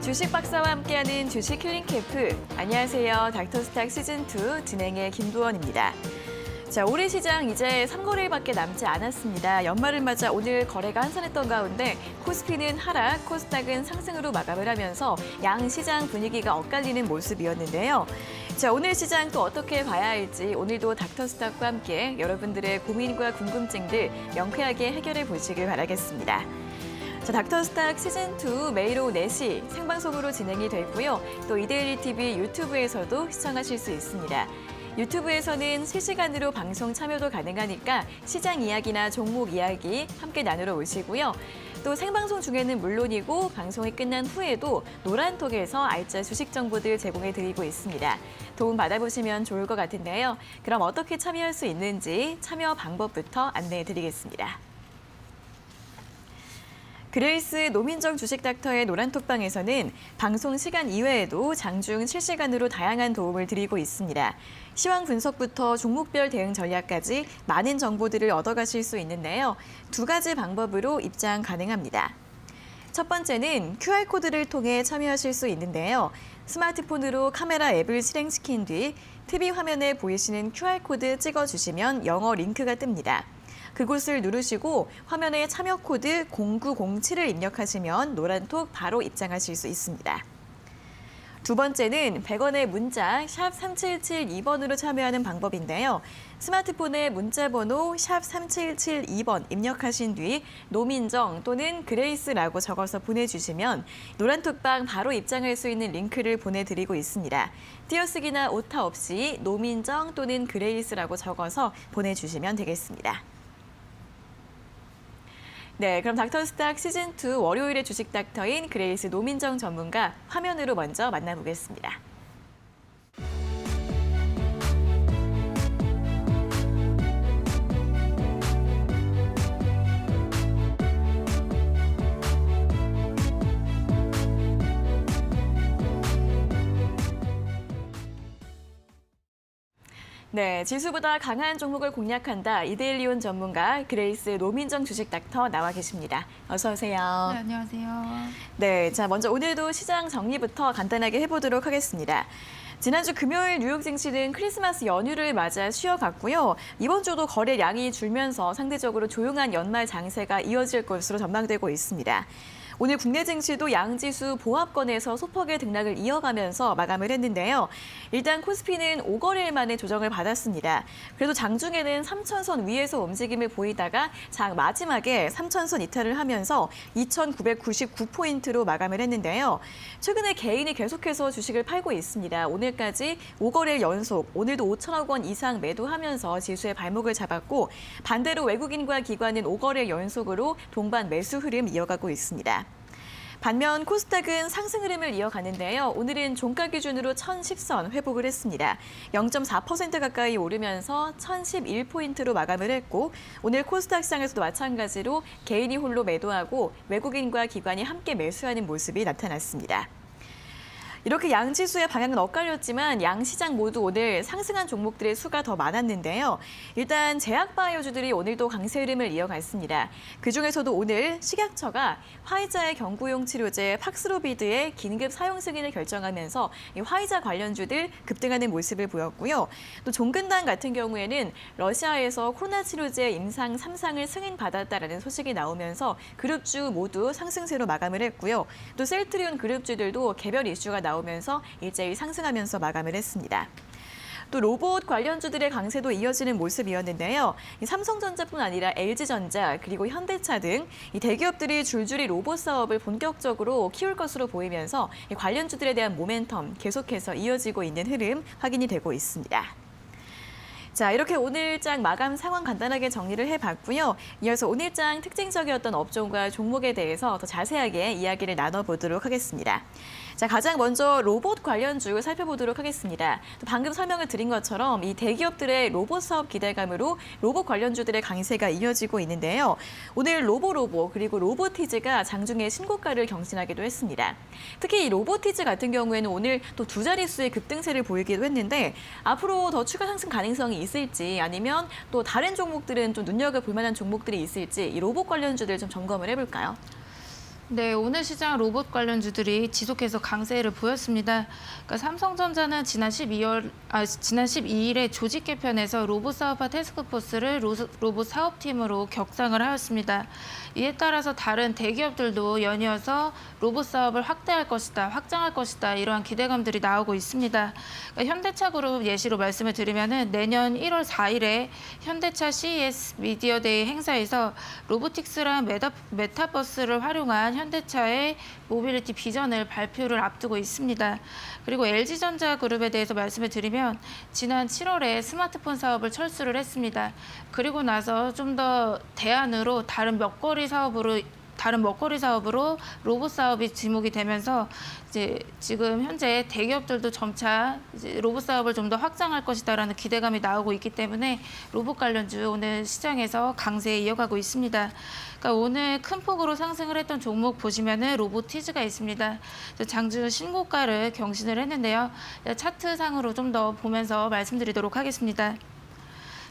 주식 박사와 함께하는 주식 힐링 캠프. 안녕하세요. 닥터스탁 시즌2 진행의 김도원입니다. 자, 올해 시장 이제 3거래일밖에 남지 않았습니다. 연말을 맞아 오늘 거래가 한산했던 가운데 코스피는 하락, 코스닥은 상승으로 마감을 하면서 양 시장 분위기가 엇갈리는 모습이었는데요. 자, 오늘 시장 또 어떻게 봐야 할지 오늘도 닥터스탁과 함께 여러분들의 고민과 궁금증들 명쾌하게 해결해 보시길 바라겠습니다. 자, 닥터스탁 시즌2 매일 오후 4시 생방송으로 진행이 되고요. 또 이데일리 TV 유튜브에서도 시청하실 수 있습니다. 유튜브에서는 실시간으로 방송 참여도 가능하니까 시장 이야기나 종목 이야기 함께 나누러 오시고요. 또 생방송 중에는 물론이고 방송이 끝난 후에도 노란톡에서 알짜 주식 정보들 제공해 드리고 있습니다. 도움 받아보시면 좋을 것 같은데요. 그럼 어떻게 참여할 수 있는지 참여 방법부터 안내해 드리겠습니다. 그레이스 노민정 주식닥터의 노란톡방에서는 방송 시간 이외에도 장중 실시간으로 다양한 도움을 드리고 있습니다. 시황 분석부터 종목별 대응 전략까지 많은 정보들을 얻어가실 수 있는데요. 두 가지 방법으로 입장 가능합니다. 첫 번째는 QR코드를 통해 참여하실 수 있는데요. 스마트폰으로 카메라 앱을 실행시킨 뒤 TV 화면에 보이시는 QR코드 찍어주시면 영어 링크가 뜹니다. 그곳을 누르시고 화면에 참여 코드 0907을 입력하시면 노란톡 바로 입장하실 수 있습니다. 두 번째는 100원의 문자 샵 3772번으로 참여하는 방법인데요. 스마트폰에 문자 번호 샵 3772번 입력하신 뒤 노민정 또는 그레이스라고 적어서 보내주시면 노란톡방 바로 입장할 수 있는 링크를 보내드리고 있습니다. 띄어쓰기나 오타 없이 노민정 또는 그레이스라고 적어서 보내주시면 되겠습니다. 네, 그럼 닥터스탁 시즌2 월요일의 주식 닥터인 그레이스 노민정 전문가 화면으로 먼저 만나보겠습니다. 네, 지수보다 강한 종목을 공략한다. 이데일리온 전문가 그레이스 노민정 주식 닥터 나와 계십니다. 어서 오세요. 네, 안녕하세요. 네, 자 먼저 오늘도 시장 정리부터 간단하게 해보도록 하겠습니다. 지난주 금요일 뉴욕 증시는 크리스마스 연휴를 맞아 쉬어갔고요. 이번 주도 거래량이 줄면서 상대적으로 조용한 연말 장세가 이어질 것으로 전망되고 있습니다. 오늘 국내 증시도 양지수 보합권에서 소폭의 등락을 이어가면서 마감을 했는데요. 일단 코스피는 5거래일 만에 조정을 받았습니다. 그래도 장중에는 3천선 위에서 움직임을 보이다가 장 마지막에 3천선 이탈을 하면서 2,999포인트로 마감을 했는데요. 최근에 개인이 계속해서 주식을 팔고 있습니다. 오늘까지 5거래일 연속, 오늘도 5천억 원 이상 매도하면서 지수의 발목을 잡았고 반대로 외국인과 기관은 5거래일 연속으로 동반 매수 흐름 이어가고 있습니다. 반면 코스닥은 상승 흐름을 이어가는데요. 오늘은 종가 기준으로 1,010선 회복을 했습니다. 0.4% 가까이 오르면서 1,011포인트로 마감을 했고 오늘 코스닥 시장에서도 마찬가지로 개인이 홀로 매도하고 외국인과 기관이 함께 매수하는 모습이 나타났습니다. 이렇게 양지수의 방향은 엇갈렸지만 양시장 모두 오늘 상승한 종목들의 수가 더 많았는데요. 일단 제약바이오주들이 오늘도 강세 흐름을 이어갔습니다. 그중에서도 오늘 식약처가 화이자의 경구용 치료제 팍스로비드의 긴급 사용 승인을 결정하면서 이 화이자 관련주들 급등하는 모습을 보였고요. 또 종근당 같은 경우에는 러시아에서 코로나 치료제 임상 3상을 승인받았다라는 소식이 나오면서 그룹주 모두 상승세로 마감을 했고요. 또 셀트리온 그룹주들도 개별 이슈가 나오면서 일제히 상승하면서 마감을 했습니다. 또 로봇 관련주들의 강세도 이어지는 모습이었는데요. 삼성전자뿐 아니라 LG전자 그리고 현대차 등 이 대기업들이 줄줄이 로봇 사업을 본격적으로 키울 것으로 보이면서 이 관련주들에 대한 모멘텀 계속해서 이어지고 있는 흐름 확인이 되고 있습니다. 자, 이렇게 오늘장 마감 상황 간단하게 정리를 해봤고요. 이어서 오늘장 특징적이었던 업종과 종목에 대해서 더 자세하게 이야기를 나눠보도록 하겠습니다. 자, 가장 먼저 로봇 관련주 살펴보도록 하겠습니다. 또 방금 설명을 드린 것처럼 이 대기업들의 로봇 사업 기대감으로 로봇 관련주들의 강세가 이어지고 있는데요. 오늘 로보로보 그리고 로보티즈가 장중에 신고가를 경신하기도 했습니다. 특히 이 로보티즈 같은 경우에는 오늘 또 두 자릿수의 급등세를 보이기도 했는데 앞으로 더 추가 상승 가능성이 있을지 아니면 또 다른 종목들은 좀 눈여겨볼 만한 종목들이 있을지 이 로봇 관련주들 좀 점검을 해볼까요? 네, 오늘 시장 로봇 관련주들이 지속해서 강세를 보였습니다. 그러니까 삼성전자는 지난 12일에 조직 개편에서 로봇 사업화 태스크포스를 로봇 사업팀으로 격상을 하였습니다. 이에 따라서 다른 대기업들도 연이어서 로봇 사업을 확장할 것이다 이러한 기대감들이 나오고 있습니다. 그러니까 현대차 그룹 예시로 말씀을 드리면은 내년 1월 4일에 현대차 CES 미디어데이 행사에서 로보틱스랑 메타버스를 활용한 현대차의 모빌리티 비전을 발표를 앞두고 있습니다. 그리고 LG전자 그룹에 대해서 말씀을 드리면 지난 7월에 스마트폰 사업을 철수를 했습니다. 그리고 나서 좀 더 대안으로 다른 먹거리 사업으로 로봇 사업이 지목이 되면서 이제 지금 현재 대기업들도 점차 이제 로봇 사업을 좀 더 확장할 것이다라는 기대감이 나오고 있기 때문에 로봇 관련주 오늘 시장에서 강세 이어가고 있습니다. 그러니까 오늘 큰 폭으로 상승을 했던 종목 보시면은 로보티즈가 있습니다. 장중 신고가를 경신을 했는데요. 차트상으로 좀 더 보면서 말씀드리도록 하겠습니다.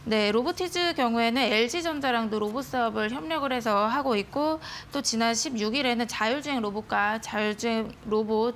네, 로보티즈 경우에는 LG전자랑도 로봇 사업을 협력을 해서 하고 있고 또 지난 16일에는 자율주행 로봇과 자율주행 로봇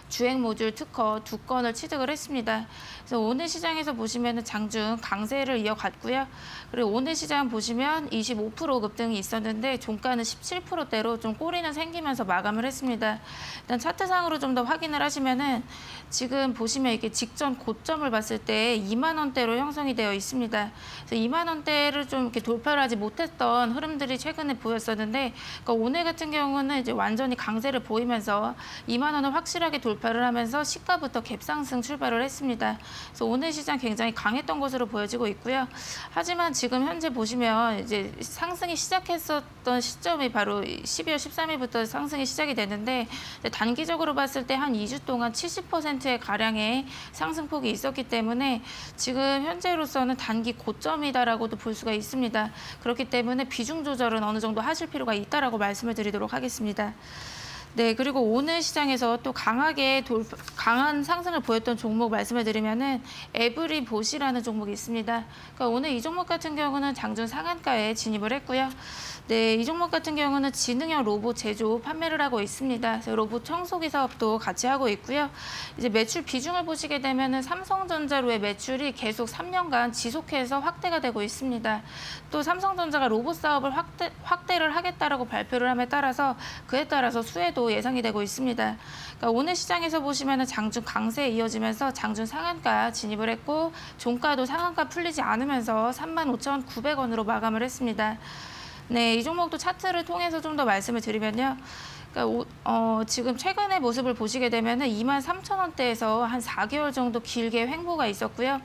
주행 모듈 특허 2건을 취득을 했습니다. 그래서 오늘 시장에서 보시면 장중 강세를 이어갔고요. 그리고 오늘 시장 보시면 25% 급등이 있었는데 종가는 17%대로 좀 꼬리는 생기면서 마감을 했습니다. 일단 차트상으로 좀 더 확인을 하시면은 지금 보시면 이게 직전 고점을 봤을 때 2만 원대로 형성이 되어 있습니다. 그래서 2만 원대를 좀 이렇게 돌파를 하지 못했던 흐름들이 최근에 보였었는데 그러니까 오늘 같은 경우는 이제 완전히 강세를 보이면서 2만 원을 확실하게 돌파를 하면서 시가부터 갭상승 출발을 했습니다. 그래서 오늘 시장 굉장히 강했던 것으로 보여지고 있고요. 하지만 지금 현재 보시면 이제 상승이 시작했었던 시점이 바로 12월 13일부터 상승이 시작이 됐는데 단기적으로 봤을 때 한 2주 동안 70%의 가량의 상승폭이 있었기 때문에 지금 현재로서는 단기 고점이다라고도 볼 수가 있습니다. 그렇기 때문에 비중 조절은 어느 정도 하실 필요가 있다라고 말씀을 드리도록 하겠습니다. 네, 그리고 오늘 시장에서 또 강한 상승을 보였던 종목 말씀을 드리면은 에브리봇이라는 종목이 있습니다. 그러니까 오늘 이 종목 같은 경우는 장중 상한가에 진입을 했고요. 네, 이 종목 같은 경우는 지능형 로봇 제조 판매를 하고 있습니다. 그래서 로봇 청소기 사업도 같이 하고 있고요. 이제 매출 비중을 보시게 되면은 삼성전자로의 매출이 계속 3년간 지속해서 확대가 되고 있습니다. 또 삼성전자가 로봇 사업을 확대를 하겠다라고 발표를 함에 따라서 그에 따라서 수혜도 예상이 되고 있습니다. 그러니까 오늘 시장에서 보시면은 장중 강세에 이어지면서 장중 상한가 진입을 했고 종가도 상한가 풀리지 않으면서 35,900원으로 마감을 했습니다. 네, 이 종목도 차트를 통해서 좀 더 말씀을 드리면요. 그러니까 지금 최근의 모습을 보시게 되면은 23,000원대에서 한 4개월 정도 길게 횡보가 있었고요.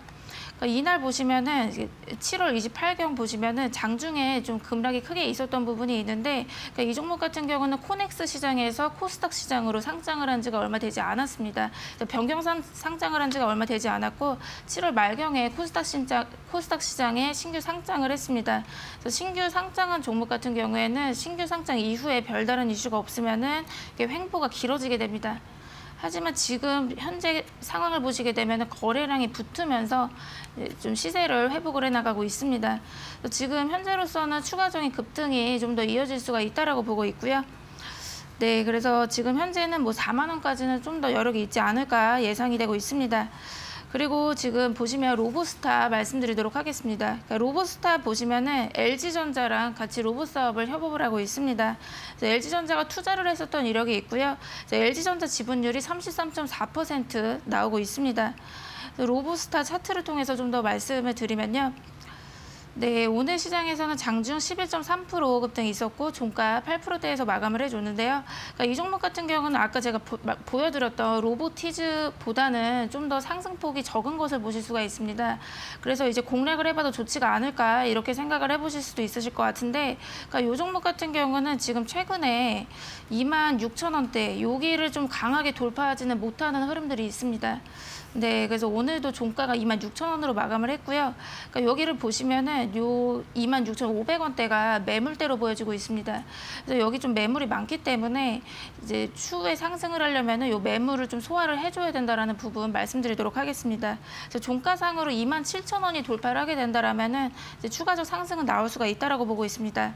그러니까 이날 보시면은 7월 28경 보시면은 장중에 좀 급락이 크게 있었던 부분이 있는데 그러니까 이 종목 같은 경우는 코넥스 시장에서 코스닥 시장으로 상장을 한 지가 얼마 되지 않았습니다. 변경상 상장을 한 지가 얼마 되지 않았고 7월 말경에 코스닥 시장에 신규 상장을 했습니다. 그래서 신규 상장한 종목 같은 경우에는 신규 상장 이후에 별다른 이슈가 없으면은 횡보가 길어지게 됩니다. 하지만 지금 현재 상황을 보시게 되면 거래량이 붙으면서 좀 시세를 회복을 해나가고 있습니다. 지금 현재로서는 추가적인 급등이 좀 더 이어질 수가 있다라고 보고 있고요. 네, 그래서 지금 현재는 뭐 4만 원까지는 좀 더 여력이 있지 않을까 예상이 되고 있습니다. 그리고 지금 보시면 로보스타 말씀드리도록 하겠습니다. 그러니까 로보스타 보시면은 LG전자랑 같이 로봇 사업을 협업을 하고 있습니다. LG전자가 투자를 했었던 이력이 있고요. LG전자 지분율이 33.4% 나오고 있습니다. 로보스타 차트를 통해서 좀 더 말씀을 드리면요. 네, 오늘 시장에서는 장중 11.3% 급등이 있었고 종가 8%대에서 마감을 해줬는데요. 그러니까 이 종목 같은 경우는 아까 제가 보여드렸던 로보티즈보다는 좀 더 상승폭이 적은 것을 보실 수가 있습니다. 그래서 이제 공략을 해봐도 좋지가 않을까 이렇게 생각을 해보실 수도 있으실 것 같은데 그러니까 이 종목 같은 경우는 지금 최근에 26,000원대 여기를 좀 강하게 돌파하지는 못하는 흐름들이 있습니다. 네, 그래서 오늘도 종가가 26,000원으로 마감을 했고요. 그러니까 여기를 보시면은 요 26,500원대가 매물대로 보여지고 있습니다. 그래서 여기 좀 매물이 많기 때문에 이제 추후에 상승을 하려면은 요 매물을 좀 소화를 해줘야 된다라는 부분 말씀드리도록 하겠습니다. 그래서 종가상으로 27,000원이 돌파를 하게 된다라면은 이제 추가적 상승은 나올 수가 있다라고 보고 있습니다.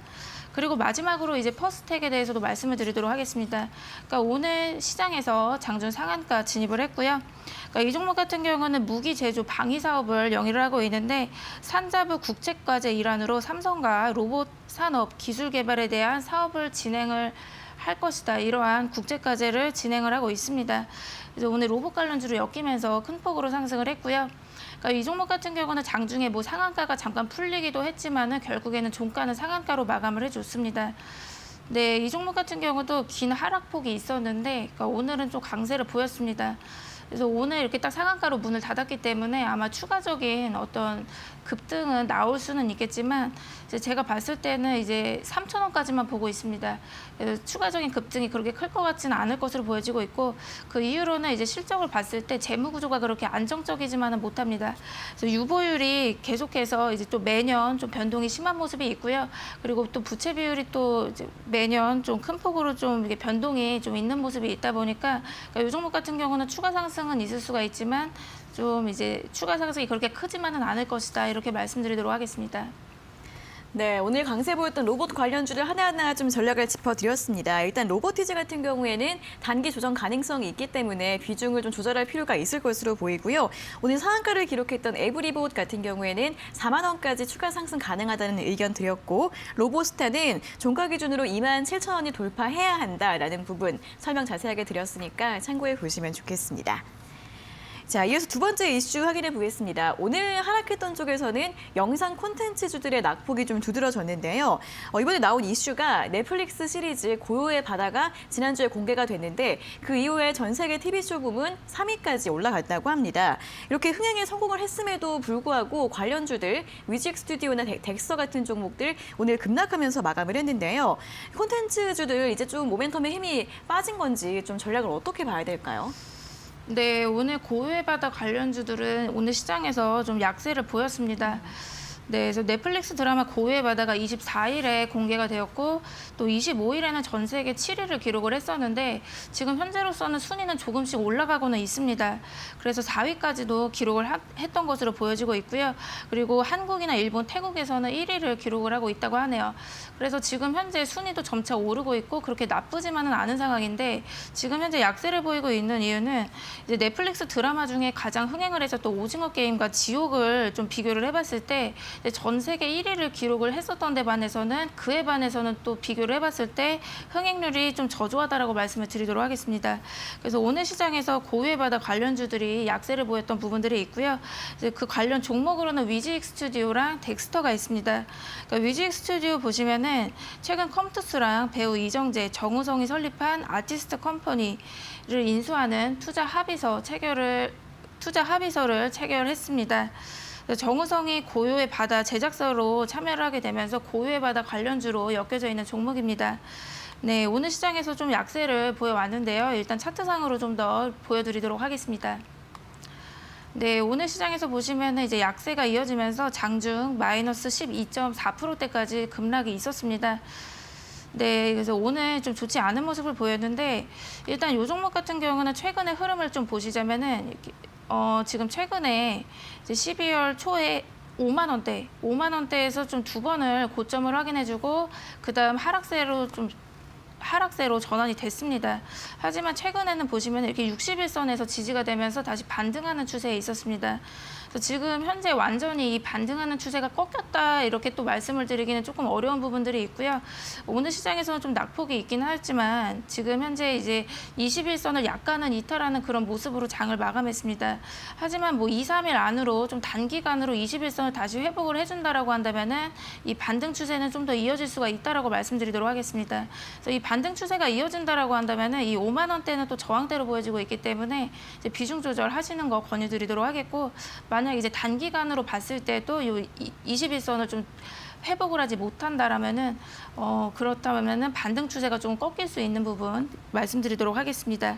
그리고 마지막으로 이제 퍼스텍에 대해서도 말씀을 드리도록 하겠습니다. 그러니까 오늘 시장에서 장중 상한가 진입을 했고요. 그러니까 이 종목 같은 경우는 무기 제조 방위 사업을 영위를 하고 있는데 산자부 국책과제 일환으로 삼성과 로봇 산업 기술 개발에 대한 사업을 진행을 할 것이다. 이러한 국책과제를 진행을 하고 있습니다. 그래서 오늘 로봇 관련주로 엮이면서 큰 폭으로 상승을 했고요. 그러니까 이 종목 같은 경우는 장중에 뭐 상한가가 잠깐 풀리기도 했지만은 결국에는 종가는 상한가로 마감을 해줬습니다. 네, 이 종목 같은 경우도 긴 하락폭이 있었는데 그러니까 오늘은 좀 강세를 보였습니다. 그래서 오늘 이렇게 딱 상한가로 문을 닫았기 때문에 아마 추가적인 어떤 급등은 나올 수는 있겠지만 이제 제가 봤을 때는 이제 3,000원까지만 보고 있습니다. 그래서 추가적인 급등이 그렇게 클 것 같지는 않을 것으로 보여지고 있고 그 이유로는 이제 실적을 봤을 때 재무 구조가 그렇게 안정적이지만은 못합니다. 그래서 유보율이 계속해서 이제 또 매년 좀 변동이 심한 모습이 있고요. 그리고 또 부채 비율이 또 이제 매년 좀 큰 폭으로 좀 이게 변동이 좀 있는 모습이 있다 보니까 그러니까 이 종목 같은 경우는 추가 상승은 있을 수가 있지만 좀 이제 추가 상승이 그렇게 크지만은 않을 것이다 이렇게 말씀드리도록 하겠습니다. 네, 오늘 강세 보였던 로봇 관련주를 하나하나 좀 전략을 짚어드렸습니다. 일단 로보티즈 같은 경우에는 단기 조정 가능성이 있기 때문에 비중을 좀 조절할 필요가 있을 것으로 보이고요. 오늘 상한가를 기록했던 에브리봇 같은 경우에는 4만 원까지 추가 상승 가능하다는 의견 드렸고 로보스타는 종가 기준으로 27,000원이 돌파해야 한다라는 부분 설명 자세하게 드렸으니까 참고해 보시면 좋겠습니다. 자, 이어서 두 번째 이슈 확인해 보겠습니다. 오늘 하락했던 쪽에서는 영상 콘텐츠주들의 낙폭이 좀 두드러졌는데요. 이번에 나온 이슈가 넷플릭스 시리즈 고요의 바다가 지난주에 공개가 됐는데 그 이후에 전 세계 TV쇼 부문 3위까지 올라갔다고 합니다. 이렇게 흥행에 성공을 했음에도 불구하고 관련주들 뮤직 스튜디오나 덱스터 같은 종목들 오늘 급락하면서 마감을 했는데요. 콘텐츠주들 이제 좀 모멘텀에 힘이 빠진 건지 좀 전략을 어떻게 봐야 될까요? 네, 오늘 고유의 바다 관련주들은 오늘 시장에서 좀 약세를 보였습니다. 네, 그래서 넷플릭스 드라마 고유의 바다가 24일에 공개가 되었고 또 25일에는 전 세계 7위를 기록을 했었는데 지금 현재로서는 순위는 조금씩 올라가고는 있습니다. 그래서 4위까지도 기록을 했던 것으로 보여지고 있고요. 그리고 한국이나 일본, 태국에서는 1위를 기록을 하고 있다고 하네요. 그래서 지금 현재 순위도 점차 오르고 있고 그렇게 나쁘지만은 않은 상황인데 지금 현재 약세를 보이고 있는 이유는 이제 넷플릭스 드라마 중에 가장 흥행을 했었던 오징어 게임과 지옥을 좀 비교를 해봤을 때 전 세계 1위를 기록을 했었던 데 반해서는 그에 반해서는 또 비교를 해봤을 때 흥행률이 좀 저조하다라고 말씀을 드리도록 하겠습니다. 그래서 오늘 시장에서 고유의 바다 관련주들이 약세를 보였던 부분들이 있고요. 이제 그 관련 종목으로는 위즈익 스튜디오랑 덱스터가 있습니다. 그러니까 위즈익 스튜디오 보시면은 최근 컴투스랑 배우 이정재, 정우성이 설립한 아티스트 컴퍼니를 인수하는 투자 합의서를 체결했습니다. 정우성이 고요의 바다 제작사로 참여를 하게 되면서 고요의 바다 관련주로 엮여져 있는 종목입니다. 네, 오늘 시장에서 좀 약세를 보여왔는데요. 일단 차트상으로 좀 더 보여드리도록 하겠습니다. 네, 오늘 시장에서 보시면 이제 약세가 이어지면서 장중 마이너스 12.4%대까지 급락이 있었습니다. 네, 그래서 오늘 좀 좋지 않은 모습을 보였는데 일단 이 종목 같은 경우는 최근의 흐름을 좀 보시자면은 지금 최근에 이제 12월 초에 5만 원대에서 좀 두 번을 고점을 확인해주고 그다음 하락세로 전환이 됐습니다. 하지만 최근에는 보시면 이렇게 60일선에서 지지가 되면서 다시 반등하는 추세에 있었습니다. 그래서 지금 현재 완전히 이 반등하는 추세가 꺾였다 이렇게 또 말씀을 드리기는 조금 어려운 부분들이 있고요. 오늘 시장에서는 좀 낙폭이 있기는 하지만 지금 현재 이제 21선을 약간은 이탈하는 그런 모습으로 장을 마감했습니다. 하지만 뭐 2, 3일 안으로 좀 단기간으로 21선을 다시 회복을 해준다라고 한다면은 이 반등 추세는 좀 더 이어질 수가 있다라고 말씀드리도록 하겠습니다. 그래서 이 반등 추세가 이어진다라고 한다면은 이 5만 원대는 또 저항대로 보여지고 있기 때문에 이제 비중 조절하시는 거 권유드리도록 하겠고 만약 이제 단기간으로 봤을 때도 요 21선을 좀 회복을 하지 못한다라면은 그렇다면은 반등 추세가 좀 꺾일 수 있는 부분 말씀드리도록 하겠습니다.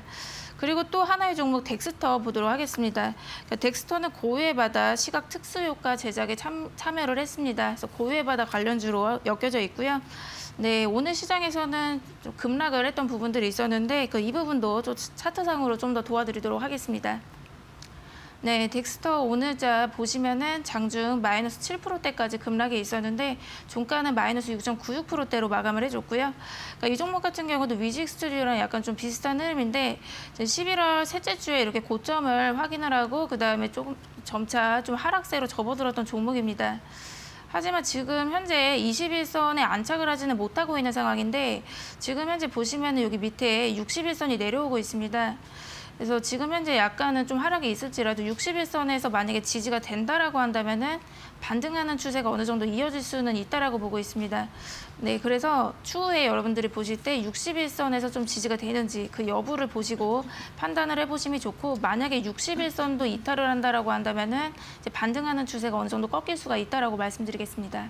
그리고 또 하나의 종목 덱스터 보도록 하겠습니다. 그러니까 덱스터는 고유의 바다 시각 특수효과 제작에 참여를 했습니다. 그래서 고유의 바다 관련주로 엮여져 있고요. 네, 오늘 시장에서는 좀 급락을 했던 부분들이 있었는데 이 부분도 좀 차트상으로 좀 더 도와드리도록 하겠습니다. 네, 덱스터 오늘자 보시면은 장중 마이너스 7%대까지 급락이 있었는데 종가는 마이너스 6.96%대로 마감을 해줬고요. 그러니까 이 종목 같은 경우도 위직 스튜디오랑 약간 좀 비슷한 흐름인데 11월 셋째 주에 이렇게 고점을 확인을 하고 그 다음에 조금 점차 좀 하락세로 접어들었던 종목입니다. 하지만 지금 현재 21선에 안착을 하지는 못하고 있는 상황인데 지금 현재 보시면 여기 밑에 61선이 내려오고 있습니다. 그래서 지금 현재 약간은 좀 하락이 있을지라도 61선에서 만약에 지지가 된다라고 한다면은 반등하는 추세가 어느 정도 이어질 수는 있다라고 보고 있습니다. 네, 그래서 추후에 여러분들이 보실 때 61선에서 좀 지지가 되는지 그 여부를 보시고 판단을 해보시면 좋고 만약에 61선도 이탈을 한다라고 한다면은 이제 반등하는 추세가 어느 정도 꺾일 수가 있다라고 말씀드리겠습니다.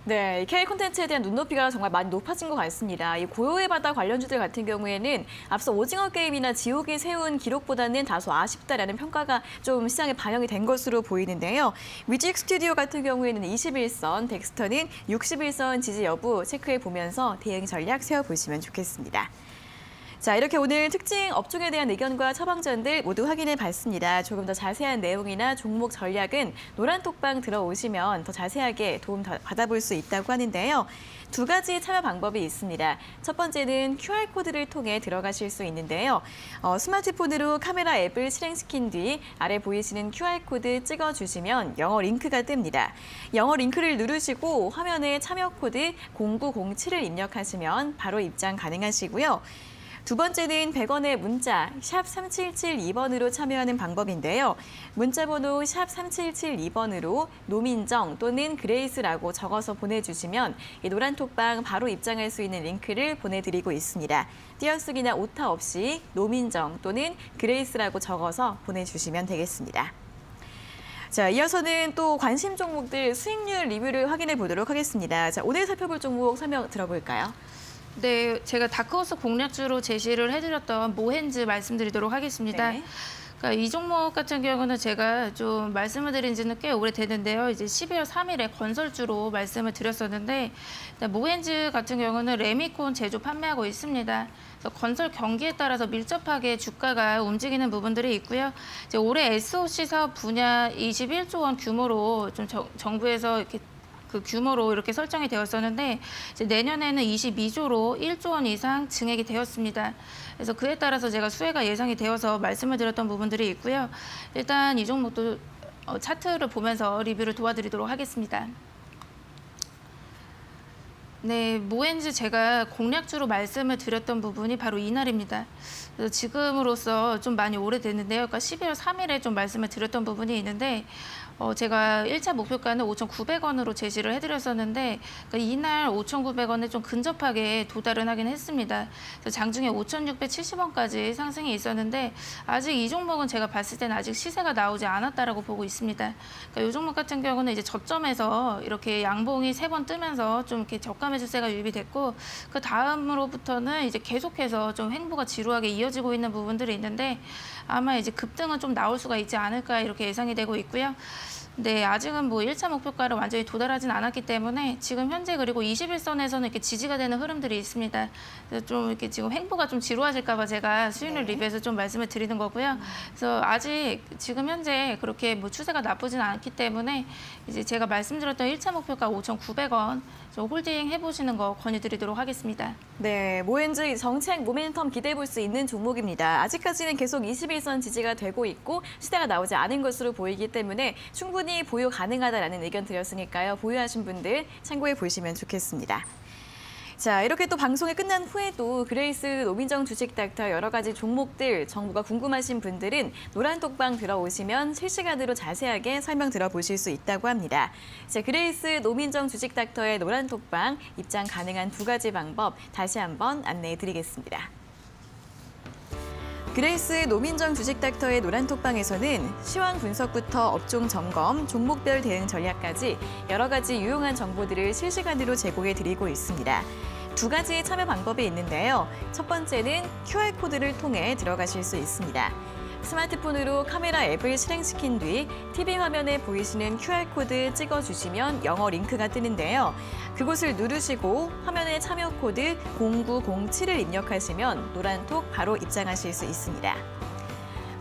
네, K 콘텐츠에 대한 눈높이가 정말 많이 높아진 것 같습니다. 이 고요의 바다 관련주들 같은 경우에는 앞서 오징어 게임이나 지옥이 세운 기록보다는 다소 아쉽다라는 평가가 좀 시장에 반영이 된 것으로 보이는데요. 위직 스튜디오 같은 경우에는 21선, 덱스터는 61선 지지 여부 체크해 보면서 대응 전략 세워보시면 좋겠습니다. 자, 이렇게 오늘 특징 업종에 대한 의견과 처방전들 모두 확인해 봤습니다. 조금 더 자세한 내용이나 종목 전략은 노란톡방 들어오시면 더 자세하게 도움 받아볼 수 있다고 하는데요. 두 가지 참여 방법이 있습니다. 첫 번째는 QR코드를 통해 들어가실 수 있는데요. 스마트폰으로 카메라 앱을 실행시킨 뒤 아래 보이시는 QR코드 찍어주시면 영어 링크가 뜹니다. 영어 링크를 누르시고 화면에 참여 코드 0907을 입력하시면 바로 입장 가능하시고요. 두 번째는 100원의 문자 샵 3772번으로 참여하는 방법인데요. 문자번호 샵 3772번으로 노민정 또는 그레이스라고 적어서 보내주시면 이 노란톡방 바로 입장할 수 있는 링크를 보내드리고 있습니다. 띄어쓰기나 오타 없이 노민정 또는 그레이스라고 적어서 보내주시면 되겠습니다. 자, 이어서는 또 관심 종목들 수익률 리뷰를 확인해 보도록 하겠습니다. 자, 오늘 살펴볼 종목 설명 들어볼까요? 네, 제가 다크호스 공략주로 제시를 해드렸던 모헨즈 말씀드리도록 하겠습니다. 네. 그러니까 이 종목 같은 경우는 제가 좀 말씀을 드린 지는 꽤 오래됐는데요. 이제 12월 3일에 건설주로 말씀을 드렸었는데 모헨즈 같은 경우는 레미콘 제조 판매하고 있습니다. 그래서 건설 경기에 따라서 밀접하게 주가가 움직이는 부분들이 있고요. 이제 올해 SOC 사업 분야 21조 원 규모로 좀 정부에서 이렇게 그 규모로 이렇게 설정이 되었었는데 이제 내년에는 22조로 1조 원 이상 증액이 되었습니다. 그래서 그에 따라서 제가 수혜가 예상이 되어서 말씀을 드렸던 부분들이 있고요. 일단 이 종목도 차트를 보면서 리뷰를 도와드리도록 하겠습니다. 네, 모헨즈 제가 공략주로 말씀을 드렸던 부분이 바로 이날입니다. 그래서 지금으로서 좀 많이 오래됐는데요. 그러니까 12월 3일에 좀 말씀을 드렸던 부분이 있는데 제가 1차 목표가는 5,900원으로 제시를 해드렸었는데 그러니까 이날 5,900원에 좀 근접하게 도달은 하긴 했습니다. 그래서 장중에 5,670원까지 상승이 있었는데 아직 이 종목은 제가 봤을 때는 아직 시세가 나오지 않았다라고 보고 있습니다. 그러니까 이 종목 같은 경우는 이제 저점에서 이렇게 양봉이 3번 뜨면서 좀 이렇게 저가 매수세가 유입이 됐고 그 다음으로부터는 이제 계속해서 좀 횡보가 지루하게 이어지고 있는 부분들이 있는데 아마 이제 급등은 좀 나올 수가 있지 않을까 이렇게 예상이 되고 있고요. 네, 아직은 뭐 1차 목표가를 완전히 도달하진 않았기 때문에 지금 현재 그리고 21선에서는 이렇게 지지가 되는 흐름들이 있습니다. 그래서 좀 이렇게 지금 횡보가 좀 지루하실까 봐 제가 수익률 리뷰에서 좀 말씀을 드리는 거고요. 그래서 아직 지금 현재 그렇게 뭐 추세가 나쁘진 않기 때문에 이제 제가 말씀드렸던 1차 목표가 5,900원 홀딩 해보시는 거 권유드리도록 하겠습니다. 네, 모헨즈 정책 모멘텀 기대해 볼 수 있는 종목입니다. 아직까지는 계속 21선 지지가 되고 있고 시대가 나오지 않은 것으로 보이기 때문에 충분히 보유 가능하다라는 의견 드렸으니까요. 보유하신 분들 참고해 보시면 좋겠습니다. 자, 이렇게 또 방송이 끝난 후에도 그레이스 노민정 주식 닥터 여러 가지 종목들 정보가 궁금하신 분들은 노란톡방 들어오시면 실시간으로 자세하게 설명 들어보실 수 있다고 합니다. 자, 그레이스 노민정 주식 닥터의 노란톡방 입장 가능한 두 가지 방법 다시 한번 안내해 드리겠습니다. 그레이스 노민정 주식 닥터의 노란톡방에서는 시황 분석부터 업종 점검, 종목별 대응 전략까지 여러 가지 유용한 정보들을 실시간으로 제공해 드리고 있습니다. 두 가지 참여 방법이 있는데요. 첫 번째는 QR코드를 통해 들어가실 수 있습니다. 스마트폰으로 카메라 앱을 실행시킨 뒤 TV 화면에 보이시는 QR코드 찍어주시면 영어 링크가 뜨는데요. 그곳을 누르시고 화면에 참여 코드 0907을 입력하시면 노란톡 바로 입장하실 수 있습니다.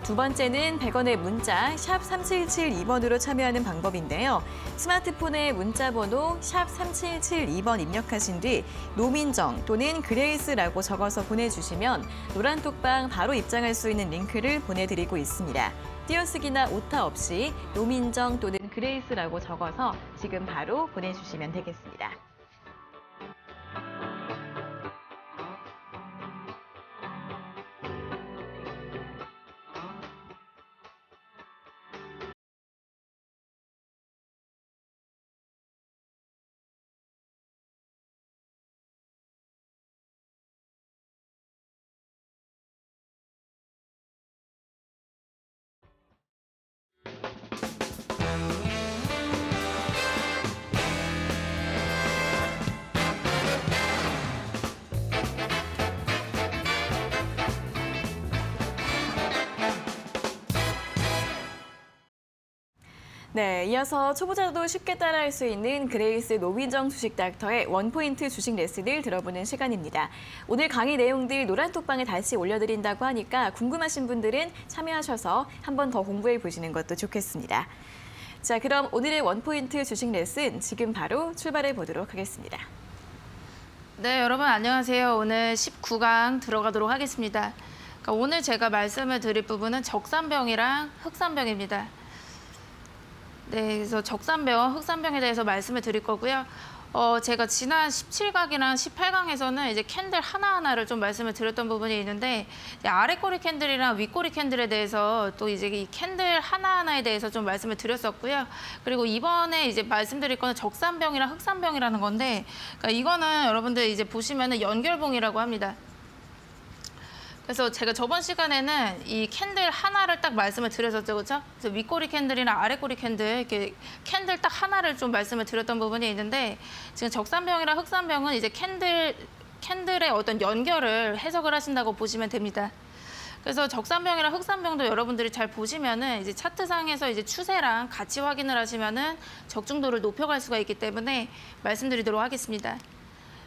두 번째는 100원의 문자 샵 3772번으로 참여하는 방법인데요. 스마트폰에 문자 번호 샵 3772번 입력하신 뒤 노민정 또는 그레이스라고 적어서 보내주시면 노란톡방 바로 입장할 수 있는 링크를 보내드리고 있습니다. 띄어쓰기나 오타 없이 노민정 또는 그레이스라고 적어서 지금 바로 보내주시면 되겠습니다. 네, 이어서 초보자도 쉽게 따라할 수 있는 그레이스 노민정 주식 닥터의 원포인트 주식 레슨을 들어보는 시간입니다. 오늘 강의 내용들 노란톡방에 다시 올려드린다고 하니까 궁금하신 분들은 참여하셔서 한 번 더 공부해 보시는 것도 좋겠습니다. 자, 그럼 오늘의 원포인트 주식 레슨 지금 바로 출발해 보도록 하겠습니다. 네, 여러분 안녕하세요. 오늘 19강 들어가도록 하겠습니다. 그러니까 오늘 제가 말씀을 드릴 부분은 적산병이랑 흑산병입니다. 네, 그래서 적산병, 흑산병에 대해서 말씀을 드릴 거고요. 제가 지난 17강이랑 18강에서는 이제 캔들 하나하나를 좀 말씀을 드렸던 부분이 있는데 아래 꼬리 캔들이랑 윗 꼬리 캔들에 대해서 또 이제 이 캔들 하나하나에 대해서 좀 말씀을 드렸었고요. 그리고 이번에 이제 말씀드릴 거는 적산병이랑 흑산병이라는 건데 그러니까 이거는 여러분들 이제 보시면은 연결봉이라고 합니다. 그래서 제가 저번 시간에는 이 캔들 하나를 딱 말씀을 드렸었죠, 그렇죠? 그래서 윗꼬리 캔들이나 아래꼬리 캔들, 이렇게 캔들 딱 하나를 좀 말씀을 드렸던 부분이 있는데 지금 적산병이랑 흑산병은 이제 캔들의 어떤 연결을 해석을 하신다고 보시면 됩니다. 그래서 적산병이랑 흑산병도 여러분들이 잘 보시면은 이제 차트상에서 이제 추세랑 같이 확인을 하시면은 적중도를 높여갈 수가 있기 때문에 말씀드리도록 하겠습니다.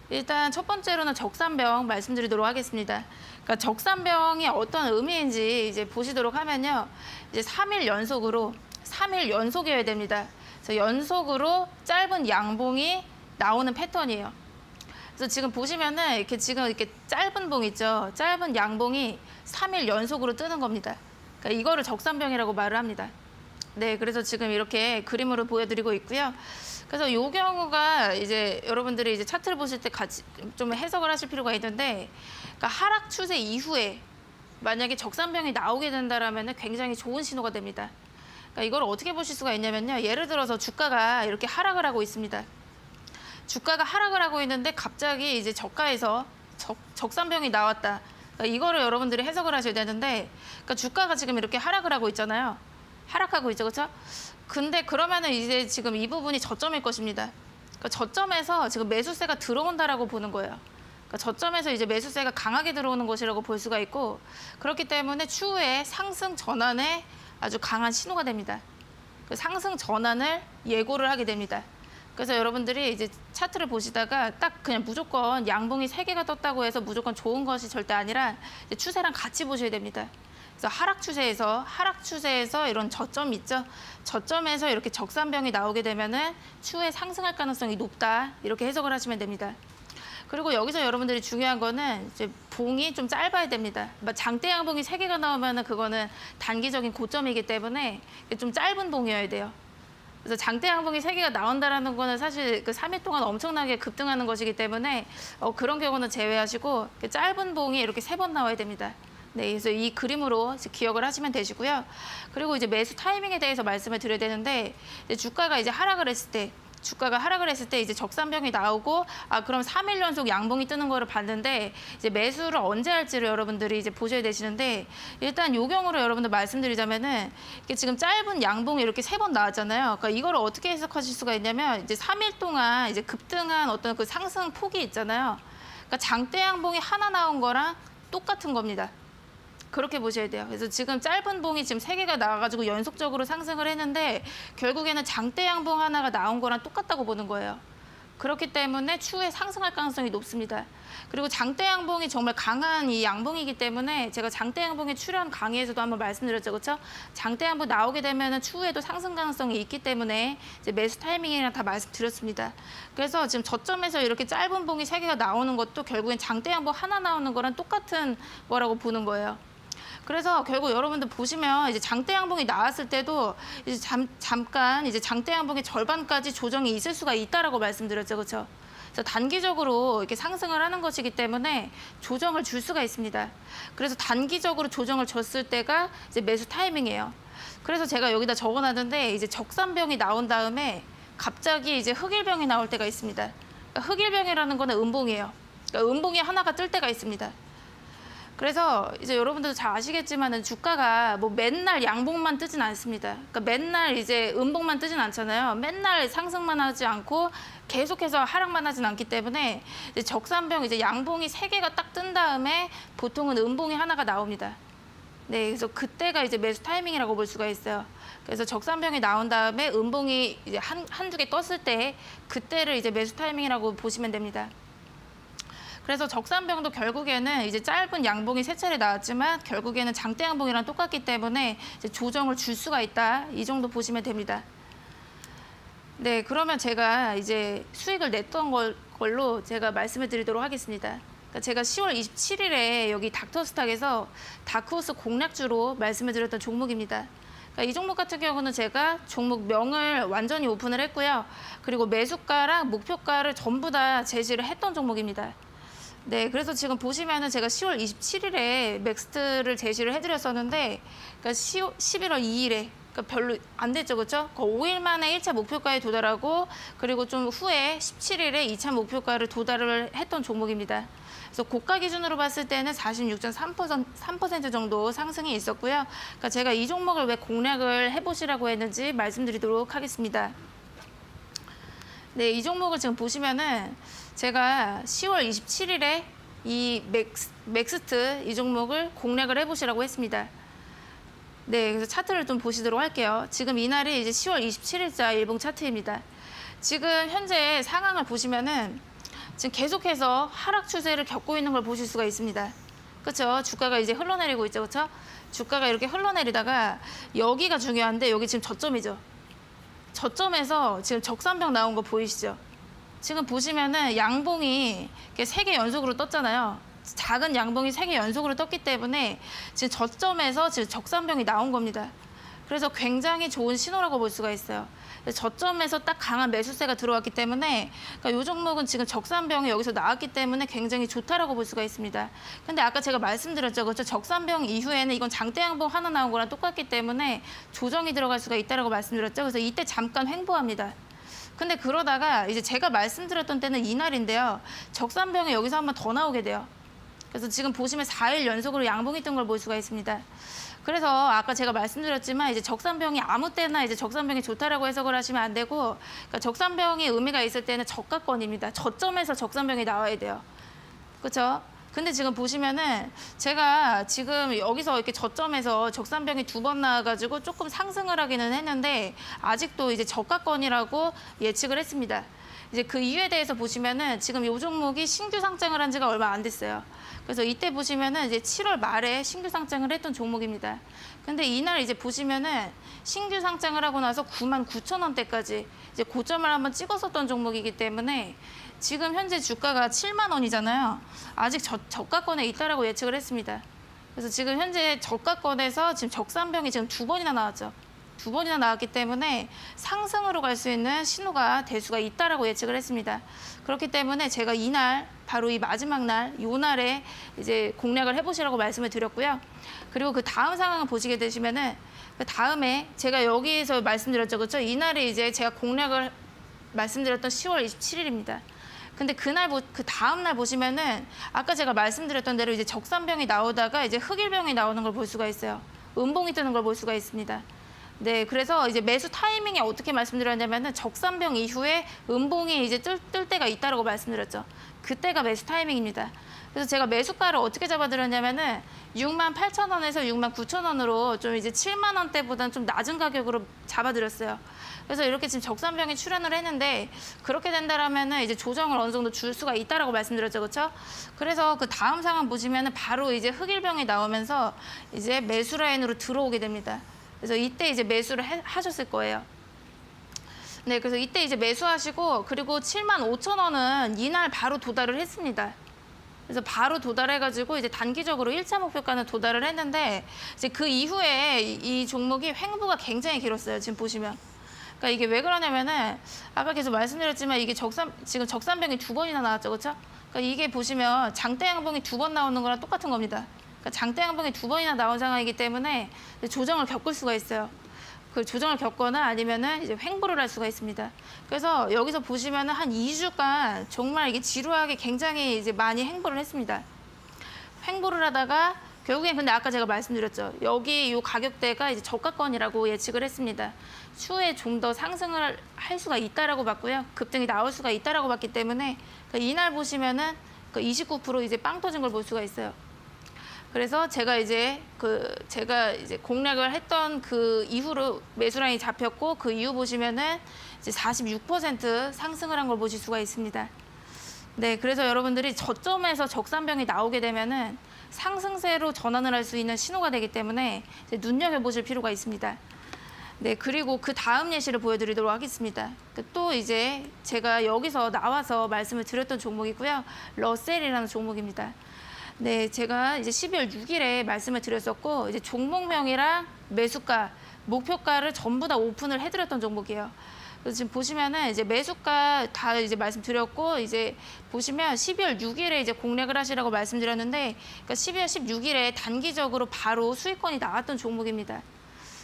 일단 첫 번째로는 적산병 말씀드리도록 하겠습니다. 그러니까 적산병이 어떤 의미인지 이제 보시도록 하면요. 이제 3일 연속이어야 됩니다. 그래서 연속으로 짧은 양봉이 나오는 패턴이에요. 그래서 지금 보시면은 이렇게 지금 이렇게 짧은 봉 있죠. 짧은 양봉이 3일 연속으로 뜨는 겁니다. 그러니까 이거를 적산병이라고 말을 합니다. 네, 그래서 지금 이렇게 그림으로 보여드리고 있고요. 그래서 이 경우가 이제 여러분들이 이제 차트를 보실 때 같이 좀 해석을 하실 필요가 있는데, 그러니까 하락 추세 이후에 만약에 적산병이 나오게 된다라면 굉장히 좋은 신호가 됩니다. 그러니까 이걸 어떻게 보실 수가 있냐면요. 예를 들어서 주가가 이렇게 하락을 하고 있습니다. 주가가 하락을 하고 있는데 갑자기 이제 저가에서 적산병이 나왔다. 그러니까 이거를 여러분들이 해석을 하셔야 되는데, 그러니까 주가가 지금 이렇게 하락을 하고 있잖아요. 하락하고 있죠, 그렇죠? 근데 그러면은 이제 지금 이 부분이 저점일 것입니다. 그러니까 저점에서 지금 매수세가 들어온다라고 보는 거예요. 그러니까 저점에서 이제 매수세가 강하게 들어오는 것이라고 볼 수가 있고, 그렇기 때문에 추후에 상승 전환에 아주 강한 신호가 됩니다. 그 상승 전환을 예고를 하게 됩니다. 그래서 여러분들이 이제 차트를 보시다가 딱 그냥 무조건 양봉이 3개가 떴다고 해서 무조건 좋은 것이 절대 아니라 이제 추세랑 같이 보셔야 됩니다. 그래서 하락 추세에서 이런 저점 있죠. 저점에서 이렇게 적산병이 나오게 되면은 추후에 상승할 가능성이 높다. 이렇게 해석을 하시면 됩니다. 그리고 여기서 여러분들이 중요한 거는 이제 봉이 좀 짧아야 됩니다. 장대 양봉이 3개가 나오면은 그거는 단기적인 고점이기 때문에 좀 짧은 봉이어야 돼요. 그래서 장대 양봉이 3개가 나온다라는 거는 사실 그 3일 동안 엄청나게 급등하는 것이기 때문에 그런 경우는 제외하시고 짧은 봉이 이렇게 3번 나와야 됩니다. 네, 그래서 이 그림으로 기억을 하시면 되시고요. 그리고 이제 매수 타이밍에 대해서 말씀을 드려야 되는데, 이제 주가가 하락을 했을 때 이제 적산병이 나오고, 그럼 3일 연속 양봉이 뜨는 거를 봤는데, 이제 매수를 언제 할지를 여러분들이 이제 보셔야 되시는데, 일단 요 경우로 여러분들 말씀드리자면은, 이게 지금 짧은 양봉이 이렇게 3번 나왔잖아요. 그러니까 이걸 어떻게 해석하실 수가 있냐면, 이제 3일 동안 이제 급등한 어떤 그 상승 폭이 있잖아요. 그러니까 장대 양봉이 하나 나온 거랑 똑같은 겁니다. 그렇게 보셔야 돼요. 그래서 지금 짧은 봉이 지금 3개가 나와가지고 연속적으로 상승을 했는데 결국에는 장대 양봉 하나가 나온 거랑 똑같다고 보는 거예요. 그렇기 때문에 추후에 상승할 가능성이 높습니다. 그리고 장대 양봉이 정말 강한 이 양봉이기 때문에 제가 장대 양봉의 출현 강의에서도 한번 말씀드렸죠, 그렇죠? 장대 양봉 나오게 되면은 추후에도 상승 가능성이 있기 때문에 이제 매수 타이밍이랑 다 말씀드렸습니다. 그래서 지금 저점에서 이렇게 짧은 봉이 3개가 나오는 것도 결국엔 장대 양봉 하나 나오는 거랑 똑같은 거라고 보는 거예요. 그래서 결국 여러분들 보시면 이제 장대 양봉이 나왔을 때도 이제 잠깐 이제 장대 양봉의 절반까지 조정이 있을 수가 있다라고 말씀드렸죠, 그렇죠? 그래서 단기적으로 이렇게 상승을 하는 것이기 때문에 조정을 줄 수가 있습니다. 그래서 단기적으로 조정을 줬을 때가 이제 매수 타이밍이에요. 그래서 제가 여기다 적어놨는데 이제 적산병이 나온 다음에 갑자기 이제 흑일병이 나올 때가 있습니다. 그러니까 흑일병이라는 거는 음봉이에요. 그러니까 음봉이 하나가 뜰 때가 있습니다. 그래서 이제 여러분들도 잘 아시겠지만은 주가가 뭐 맨날 양봉만 뜨진 않습니다. 그러니까 맨날 이제 음봉만 뜨진 않잖아요. 맨날 상승만 하지 않고 계속해서 하락만 하진 않기 때문에 이제 적산병 이제 양봉이 3개가 딱 뜬 다음에 보통은 음봉이 하나가 나옵니다. 네, 그래서 그때가 이제 매수 타이밍이라고 볼 수가 있어요. 그래서 적산병이 나온 다음에 음봉이 이제 한두 개 떴을 때 그때를 이제 매수 타이밍이라고 보시면 됩니다. 그래서 적산병도 결국에는 이제 짧은 양봉이 3차례 나왔지만 결국에는 장대 양봉이랑 똑같기 때문에 이제 조정을 줄 수가 있다. 이 정도 보시면 됩니다. 네, 그러면 제가 이제 수익을 냈던 걸로 제가 말씀을 드리도록 하겠습니다. 그러니까 제가 10월 27일에 여기 닥터스탁에서 다크호스 공략주로 말씀을 드렸던 종목입니다. 그러니까 이 종목 같은 경우는 제가 종목명을 완전히 오픈을 했고요. 그리고 매수가랑 목표가를 전부 다 제시를 했던 종목입니다. 네, 그래서 지금 보시면은 제가 10월 27일에 맥스트를 제시를 해드렸었는데, 그러니까 11월 2일에, 그러니까 별로 안 됐죠, 그렇죠? 5일 만에 1차 목표가에 도달하고, 그리고 좀 후에 17일에 2차 목표가를 도달을 했던 종목입니다. 그래서 고가 기준으로 봤을 때는 46.3% 정도 상승이 있었고요. 그러니까 제가 이 종목을 왜 공략을 해보시라고 했는지 말씀드리도록 하겠습니다. 네, 이 종목을 지금 보시면은 제가 10월 27일에 이 맥스트 이 종목을 공략을 해보시라고 했습니다. 네, 그래서 차트를 좀 보시도록 할게요. 지금 이날이 이제 10월 27일자 일봉 차트입니다. 지금 현재 상황을 보시면은 지금 계속해서 하락 추세를 겪고 있는 걸 보실 수가 있습니다. 그렇죠? 주가가 이제 흘러내리고 있죠, 그렇죠? 주가가 이렇게 흘러내리다가 여기가 중요한데 여기 지금 저점이죠. 저점에서 지금 적산병 나온 거 보이시죠? 지금 보시면은 양봉이 이렇게 3개 연속으로 떴잖아요. 작은 양봉이 3개 연속으로 떴기 때문에 지금 저점에서 지금 적산병이 나온 겁니다. 그래서 굉장히 좋은 신호라고 볼 수가 있어요. 저점에서 딱 강한 매수세가 들어왔기 때문에 그러니까 이 종목은 지금 적산병이 여기서 나왔기 때문에 굉장히 좋다라고 볼 수가 있습니다. 근데 아까 제가 말씀드렸죠. 그렇죠? 적산병 이후에는 이건 장대 양봉 하나 나온 거랑 똑같기 때문에 조정이 들어갈 수가 있다라고 말씀드렸죠. 그래서 이때 잠깐 횡보합니다. 근데 그러다가 이제 제가 말씀드렸던 때는 이날인데요. 적산병이 여기서 한번 더 나오게 돼요. 그래서 지금 보시면 4일 연속으로 양봉이 뜬 걸 볼 수가 있습니다. 그래서 아까 제가 말씀드렸지만 이제 적산병이 아무 때나 이제 적산병이 좋다라고 해석을 하시면 안 되고, 그러니까 적산병이 의미가 있을 때는 저가권입니다. 저점에서 적산병이 나와야 돼요. 그렇죠? 근데 지금 보시면은 제가 지금 여기서 이렇게 저점에서 적산병이 2번 나와가지고 조금 상승을 하기는 했는데 아직도 이제 저가권이라고 예측을 했습니다. 이제 그 이유에 대해서 보시면은 지금 이 종목이 신규 상장을 한 지가 얼마 안 됐어요. 그래서 이때 보시면은 이제 7월 말에 신규 상장을 했던 종목입니다. 근데 이날 이제 보시면은 신규 상장을 하고 나서 99,000원대까지 이제 고점을 한번 찍었었던 종목이기 때문에 지금 현재 주가가 7만 원이잖아요. 아직 저가권에 있다라고 예측을 했습니다. 그래서 지금 현재 저가권에서 지금 적산병이 지금 2번이나 나왔죠. 2번이나 나왔기 때문에 상승으로 갈 수 있는 신호가 될 수가 있다라고 예측을 했습니다. 그렇기 때문에 제가 이날 바로 이 마지막 날, 이 날에 이제 공략을 해보시라고 말씀을 드렸고요. 그리고 그 다음 상황을 보시게 되시면은 그 다음에 제가 여기서 말씀드렸죠, 그렇죠? 이날에 이제 제가 공략을 말씀드렸던 10월 27일입니다. 근데 그날 그 다음 날 보시면은 아까 제가 말씀드렸던 대로 이제 적산병이 나오다가 이제 흑일병이 나오는 걸 볼 수가 있어요. 음봉이 뜨는 걸 볼 수가 있습니다. 네, 그래서 이제 매수 타이밍에 어떻게 말씀드렸냐면은 적산병 이후에 음봉이 이제 뜰 때가 있다라고 말씀드렸죠. 그때가 매수 타이밍입니다. 그래서 제가 매수가를 어떻게 잡아드렸냐면은 68,000원에서 69,000원으로 좀 이제 7만 원대보다는 좀 낮은 가격으로 잡아드렸어요. 그래서 이렇게 지금 적산병이 출현을 했는데 그렇게 된다라면은 이제 조정을 어느 정도 줄 수가 있다라고 말씀드렸죠, 그렇죠? 그래서 그 다음 상황 보시면은 바로 이제 흑일병이 나오면서 이제 매수 라인으로 들어오게 됩니다. 그래서 이때 이제 매수를 하셨을 거예요. 네, 그래서 이때 이제 매수하시고 그리고 75,000원은 이날 바로 도달을 했습니다. 그래서 바로 도달해가지고 이제 단기적으로 1차 목표가는 도달을 했는데 이제 그 이후에 이 종목이 횡보가 굉장히 길었어요. 지금 보시면. 그러니까 이게 왜 그러냐면은 아까 계속 말씀드렸지만 이게 지금 적산병이 2번이나 나왔죠, 그렇죠? 그러니까 이게 보시면 장대 양봉이 2번 나오는 거랑 똑같은 겁니다. 그러니까 장대 양봉이 2번이나 나온 상황이기 때문에 조정을 겪을 수가 있어요. 그 조정을 겪거나 아니면은 이제 횡보를 할 수가 있습니다. 그래서 여기서 보시면은 한 2주간 정말 이게 지루하게 굉장히 이제 많이 횡보를 했습니다. 횡보를 하다가 결국엔 근데 아까 제가 말씀드렸죠. 여기 이 가격대가 이제 저가권이라고 예측을 했습니다. 추후에 좀 더 상승을 할 수가 있다라고 봤고요. 급등이 나올 수가 있다라고 봤기 때문에 이날 보시면은 29% 이제 빵 터진 걸 볼 수가 있어요. 그래서 제가 이제 공략을 했던 그 이후로 매수 라인이 잡혔고 그 이후 보시면은 이제 46% 상승을 한 걸 보실 수가 있습니다. 네, 그래서 여러분들이 저점에서 적산병이 나오게 되면은 상승세로 전환을 할 수 있는 신호가 되기 때문에 이제 눈여겨보실 필요가 있습니다. 네, 그리고 그 다음 예시를 보여드리도록 하겠습니다. 또 이제 제가 여기서 나와서 말씀을 드렸던 종목이고요. 러셀이라는 종목입니다. 네, 제가 이제 12월 6일에 말씀을 드렸었고 이제 종목명이랑 매수가, 목표가를 전부 다 오픈을 해드렸던 종목이에요. 그래서 지금 보시면은 이제 매수가 다 이제 말씀드렸고 이제 보시면 12월 6일에 이제 공략을 하시라고 말씀드렸는데 그러니까 12월 16일에 단기적으로 바로 수익권이 나왔던 종목입니다.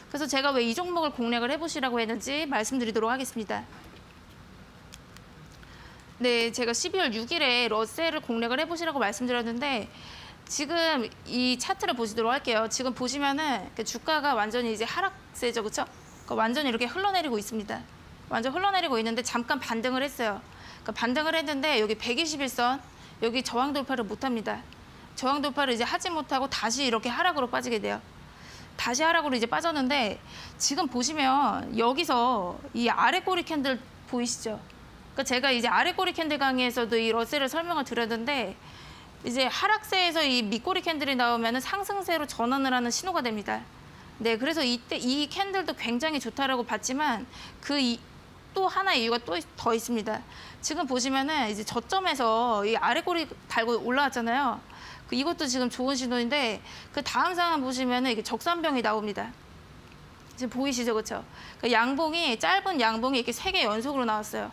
그래서 제가 왜 이 종목을 공략을 해보시라고 했는지 말씀드리도록 하겠습니다. 네, 제가 12월 6일에 러셀을 공략을 해보시라고 말씀드렸는데 지금 이 차트를 보시도록 할게요. 지금 보시면은 주가가 완전히 이제 하락세죠, 그렇죠? 그러니까 완전히 이렇게 흘러내리고 있습니다. 완전 흘러내리고 있는데 잠깐 반등을 했어요. 그러니까 반등을 했는데 여기 121선 여기 저항 돌파를 못합니다. 저항 돌파를 이제 하지 못하고 다시 이렇게 하락으로 빠지게 돼요. 다시 하락으로 이제 빠졌는데 지금 보시면 여기서 이 아래 꼬리 캔들 보이시죠? 그러니까 제가 이제 아래 꼬리 캔들 강의에서도 이 러셀을 설명을 드렸는데 이제 하락세에서 이 밑꼬리 캔들이 나오면 상승세로 전환을 하는 신호가 됩니다. 네, 그래서 이때 이 캔들도 굉장히 좋다라고 봤지만 또 하나의 이유가 또 더 있습니다. 지금 보시면은 이제 저점에서 이 아래 꼬리 달고 올라왔잖아요. 이것도 지금 좋은 신호인데 그 다음 상황 보시면은 이게 적산병이 나옵니다. 지금 보이시죠, 그렇죠? 양봉이 짧은 양봉이 이렇게 3개 연속으로 나왔어요.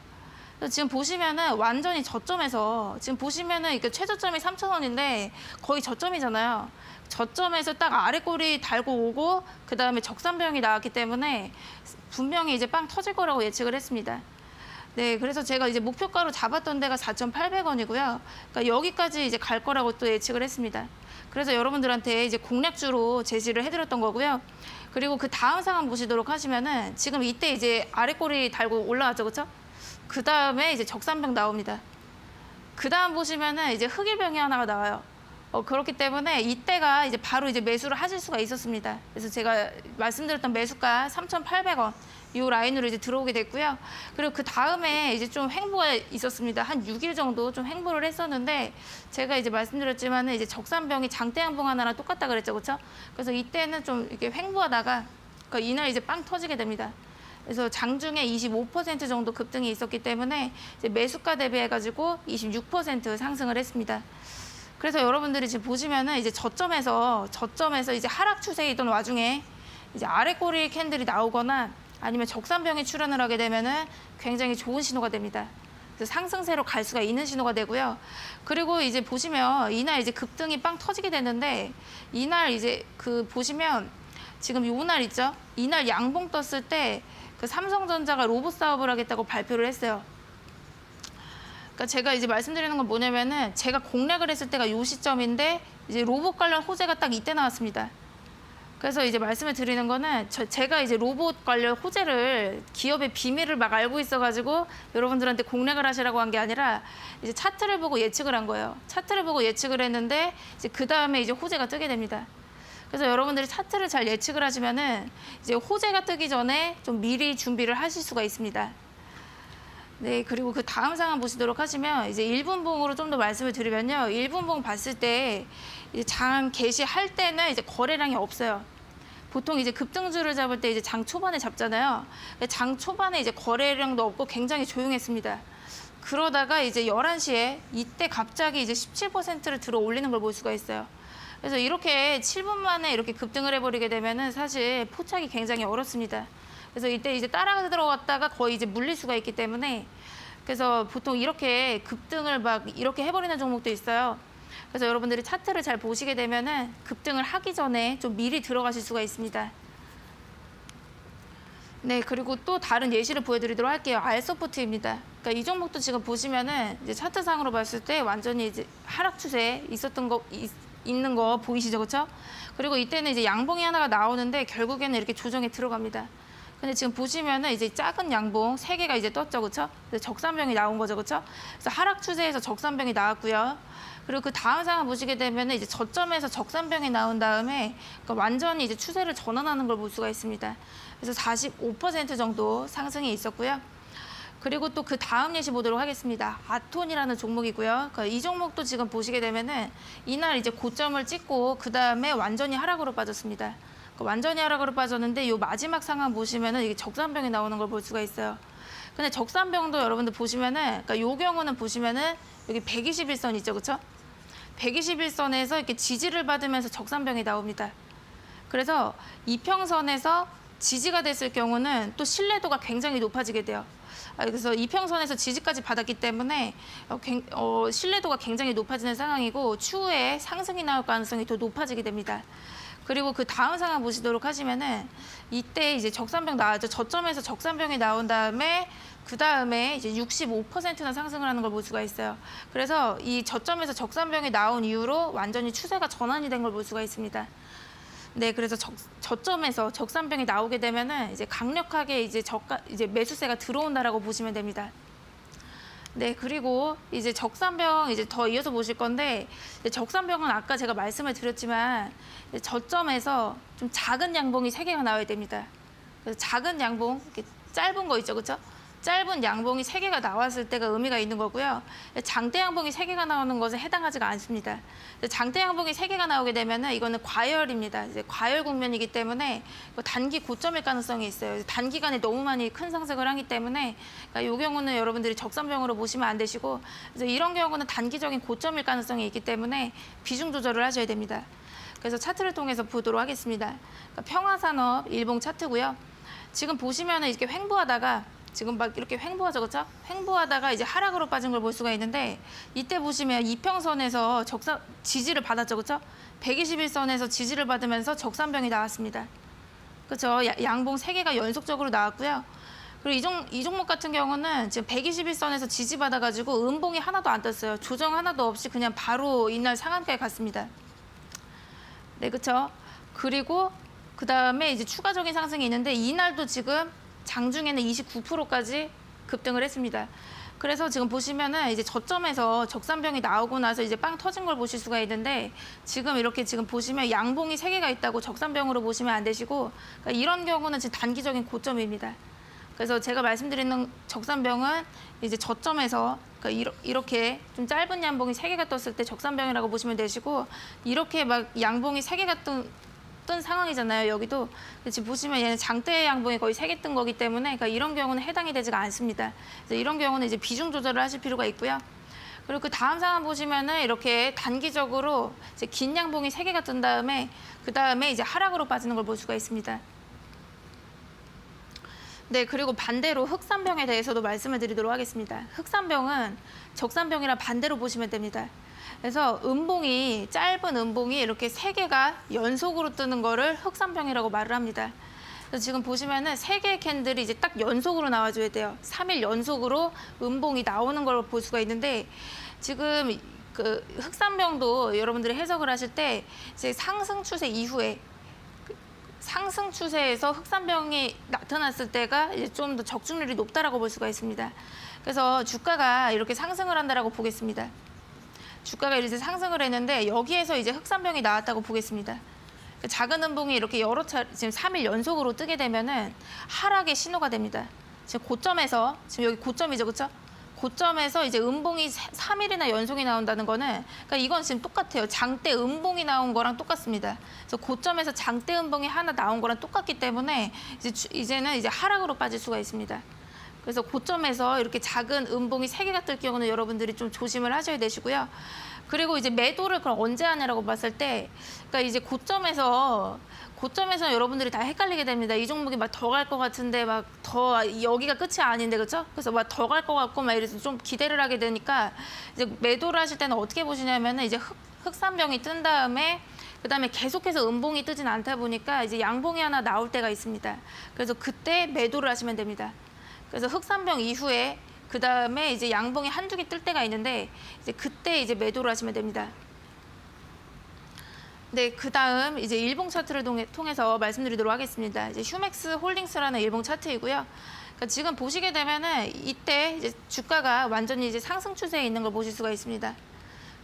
그래서 지금 보시면은 완전히 저점에서 지금 보시면은 이렇게 최저점이 3,000원인데 거의 저점이잖아요. 저점에서 딱 아래 꼬리 달고 오고 그 다음에 적산병이 나왔기 때문에 분명히 이제 빵 터질 거라고 예측을 했습니다. 네, 그래서 제가 이제 목표가로 잡았던 데가 4,800원이고요. 그러니까 여기까지 이제 갈 거라고 또 예측을 했습니다. 그래서 여러분들한테 이제 공략주로 제시를 해드렸던 거고요. 그리고 그 다음 상황 보시도록 하시면은 지금 이때 이제 아래 꼬리 달고 올라왔죠, 그렇죠? 그 다음에 이제 적산병 나옵니다. 그 다음 보시면은 이제 흑일병이 하나가 나와요. 그렇기 때문에 이때가 이제 바로 이제 매수를 하실 수가 있었습니다. 그래서 제가 말씀드렸던 매수가 3,800원 이 라인으로 이제 들어오게 됐고요. 그리고 그 다음에 이제 좀 횡보가 있었습니다. 한 6일 정도 좀 횡보를 했었는데 제가 이제 말씀드렸지만은 이제 적산병이 장대 양봉 하나랑 똑같다 그랬죠, 그렇죠? 그래서 이때는 좀 이렇게 횡보하다가 그러니까 이날 이제 빵 터지게 됩니다. 그래서 장중에 25% 정도 급등이 있었기 때문에 이제 매수가 대비해가지고 26% 상승을 했습니다. 그래서 여러분들이 지금 보시면은 이제 저점에서 이제 하락 추세이던 와중에 이제 아래 꼬리 캔들이 나오거나 아니면 적산병이 출현을 하게 되면은 굉장히 좋은 신호가 됩니다. 그래서 상승세로 갈 수가 있는 신호가 되고요. 그리고 이제 보시면 이날 이제 급등이 빵 터지게 되는데 이날 이제 보시면 지금 요날 있죠? 이날 양봉 떴을 때 그 삼성전자가 로봇 사업을 하겠다고 발표를 했어요. 그러니까 제가 이제 말씀드리는 건 뭐냐면은 제가 공략을 했을 때가 요 시점인데 이제 로봇 관련 호재가 딱 이때 나왔습니다. 그래서 이제 말씀을 드리는 거는 제가 이제 로봇 관련 호재를 기업의 비밀을 막 알고 있어가지고 여러분들한테 공략을 하시라고 한 게 아니라 이제 차트를 보고 예측을 한 거예요. 차트를 보고 예측을 했는데 이제 그 다음에 이제 호재가 뜨게 됩니다. 그래서 여러분들이 차트를 잘 예측을 하시면은 이제 호재가 뜨기 전에 좀 미리 준비를 하실 수가 있습니다. 네, 그리고 그 다음 상황 보시도록 하시면 이제 1분봉으로 좀 더 말씀을 드리면요. 1분봉 봤을 때 이제 장 개시할 때는 이제 거래량이 없어요. 보통 이제 급등주를 잡을 때 이제 장 초반에 잡잖아요. 장 초반에 이제 거래량도 없고 굉장히 조용했습니다. 그러다가 이제 11시에 이때 갑자기 이제 17%를 들어 올리는 걸 볼 수가 있어요. 그래서 이렇게 7분 만에 이렇게 급등을 해버리게 되면은 사실 포착이 굉장히 어렵습니다. 그래서 이때 이제 따라 들어갔다가 거의 이제 물릴 수가 있기 때문에 그래서 보통 이렇게 급등을 막 이렇게 해버리는 종목도 있어요. 그래서 여러분들이 차트를 잘 보시게 되면은 급등을 하기 전에 좀 미리 들어가실 수가 있습니다. 네, 그리고 또 다른 예시를 보여드리도록 할게요. 알서포트입니다. 그러니까 이 종목도 지금 보시면은 이제 차트상으로 봤을 때 완전히 이제 하락 추세에 있는 거 보이시죠, 그렇죠? 그리고 이때는 이제 양봉이 하나가 나오는데 결국에는 이렇게 조정에 들어갑니다. 근데 지금 보시면은 이제 작은 양봉 3개가 이제 떴죠, 그렇죠? 그래서 적산병이 나온 거죠, 그렇죠? 그래서 하락 추세에서 적산병이 나왔고요. 그리고 그 다음 상황 보시게 되면은 이제 저점에서 적산병이 나온 다음에 그러니까 완전히 이제 추세를 전환하는 걸 볼 수가 있습니다. 그래서 45% 정도 상승이 있었고요. 그리고 또 그 다음 예시 보도록 하겠습니다. 아톤이라는 종목이고요. 그러니까 이 종목도 지금 보시게 되면은 이날 이제 고점을 찍고 그 다음에 완전히 하락으로 빠졌습니다. 그러니까 완전히 하락으로 빠졌는데 이 마지막 상황 보시면은 이게 적산병이 나오는 걸 볼 수가 있어요. 근데 적산병도 여러분들 보시면은 그러니까 이 경우는 보시면은 여기 121선 있죠, 그렇죠? 121선에서 이렇게 지지를 받으면서 적산병이 나옵니다. 그래서 이평선에서 지지가 됐을 경우는 또 신뢰도가 굉장히 높아지게 돼요. 그래서 이평선에서 지지까지 받았기 때문에 신뢰도가 굉장히 높아지는 상황이고 추후에 상승이 나올 가능성이 더 높아지게 됩니다. 그리고 그 다음 상황 보시도록 하시면은 이때 이제 적산병 나왔죠. 저점에서 적산병이 나온 다음에 그 다음에 이제 65%나 상승을 하는 걸 볼 수가 있어요. 그래서 이 저점에서 적산병이 나온 이후로 완전히 추세가 전환이 된 걸 볼 수가 있습니다. 네, 그래서 저점에서 적산병이 나오게 되면은 이제 강력하게 이제 매수세가 들어온다라고 보시면 됩니다. 네, 그리고 이제 적산병 이제 더 이어서 보실 건데 적산병은 아까 제가 말씀을 드렸지만 저점에서 좀 작은 양봉이 3개가 나와야 됩니다. 그래서 작은 양봉 이렇게 짧은 거 있죠, 그렇죠? 짧은 양봉이 3개가 나왔을 때가 의미가 있는 거고요. 장대 양봉이 3개가 나오는 것은 해당하지가 않습니다. 장대 양봉이 3개가 나오게 되면은 이거는 과열입니다. 이제 과열 국면이기 때문에 단기 고점일 가능성이 있어요. 단기간에 너무 많이 큰 상승을 하기 때문에 그러니까 이 경우는 여러분들이 적산병으로 보시면 안 되시고 그래서 이런 경우는 단기적인 고점일 가능성이 있기 때문에 비중 조절을 하셔야 됩니다. 그래서 차트를 통해서 보도록 하겠습니다. 그러니까 평화산업 일봉 차트고요. 지금 보시면은 이렇게 횡보하다가 지금 막 이렇게 횡보하죠, 그렇죠? 횡보하다가 이제 하락으로 빠진 걸 볼 수가 있는데 이때 보시면 이평선에서 지지를 받았죠, 그렇죠? 121선에서 지지를 받으면서 적산병이 나왔습니다. 그렇죠? 양봉 3개가 연속적으로 나왔고요. 그리고 이 종목 같은 경우는 지금 121선에서 지지받아가지고 음봉이 하나도 안 떴어요. 조정 하나도 없이 그냥 바로 이날 상한가에 갔습니다. 네, 그렇죠? 그리고 그 다음에 이제 추가적인 상승이 있는데 이날도 지금 장중에는 29%까지 급등을 했습니다. 그래서 지금 보시면은 이제 저점에서 적산병이 나오고 나서 이제 빵 터진 걸 보실 수가 있는데 지금 이렇게 지금 보시면 양봉이 3개가 있다고 적산병으로 보시면 안 되시고 그러니까 이런 경우는 지금 단기적인 고점입니다. 그래서 제가 말씀드리는 적산병은 이제 저점에서 그러니까 이렇게 좀 짧은 양봉이 3개가 떴을 때 적산병이라고 보시면 되시고 이렇게 막 양봉이 3개가 뜬 상황이잖아요. 여기도 지금 보시면 얘는 장대 양봉이 거의 3개 뜬 거기 때문에 그러니까 이런 경우는 해당이 되지가 않습니다. 그래서 이런 경우는 이제 비중 조절을 하실 필요가 있고요. 그리고 그 다음 상황 보시면은 이렇게 단기적으로 이제 긴 양봉이 3개가 뜬 다음에 그 다음에 이제 하락으로 빠지는 걸 볼 수가 있습니다. 네, 그리고 반대로 흑산병에 대해서도 말씀을 드리도록 하겠습니다. 흑산병은 적산병이랑 반대로 보시면 됩니다. 그래서 짧은 음봉이 이렇게 3개가 연속으로 뜨는 거를 흑산병이라고 말을 합니다. 그래서 지금 보시면은 3개의 캔들이 이제 딱 연속으로 나와줘야 돼요. 3일 연속으로 음봉이 나오는 걸 볼 수가 있는데 지금 그 흑산병도 여러분들이 해석을 하실 때 이제 상승 추세 이후에 상승 추세에서 흑산병이 나타났을 때가 이제 좀 더 적중률이 높다라고 볼 수가 있습니다. 그래서 주가가 이렇게 상승을 한다라고 보겠습니다. 주가가 이렇게 상승을 했는데 여기에서 이제 흑산병이 나왔다고 보겠습니다. 작은 음봉이 이렇게 여러 차례 지금 3일 연속으로 뜨게 되면은 하락의 신호가 됩니다. 지금 고점에서 지금 여기 고점이죠, 그렇죠? 고점에서 이제 음봉이 3일이나 연속이 나온다는 거는 그러니까 이건 지금 똑같아요. 장대 음봉이 나온 거랑 똑같습니다. 그래서 고점에서 장대 음봉이 하나 나온 거랑 똑같기 때문에 이제는 이제 하락으로 빠질 수가 있습니다. 그래서 고점에서 이렇게 작은 음봉이 3개가 뜰 경우는 여러분들이 좀 조심을 하셔야 되시고요. 그리고 이제 매도를 그럼 언제 하냐라고 봤을 때, 그러니까 이제 고점에서 여러분들이 다 헷갈리게 됩니다. 이 종목이 막 더 갈 것 같은데 막 더 여기가 끝이 아닌데 그렇죠? 그래서 막 더 갈 것 같고 막 이래서 좀 기대를 하게 되니까 이제 매도를 하실 때는 어떻게 보시냐면은 이제 흑산병이 뜬 다음에 그다음에 계속해서 음봉이 뜨진 않다 보니까 이제 양봉이 하나 나올 때가 있습니다. 그래서 그때 매도를 하시면 됩니다. 그래서 흑산병 이후에 그다음에 이제 양봉이 한두 개 뜰 때가 있는데 이제 그때 이제 매도를 하시면 됩니다. 네, 그다음 이제 일봉 차트를 통해서 말씀드리도록 하겠습니다. 이제 휴맥스 홀딩스라는 일봉 차트이고요. 그러니까 지금 보시게 되면은 이때 이제 주가가 완전히 이제 상승 추세에 있는 걸 보실 수가 있습니다.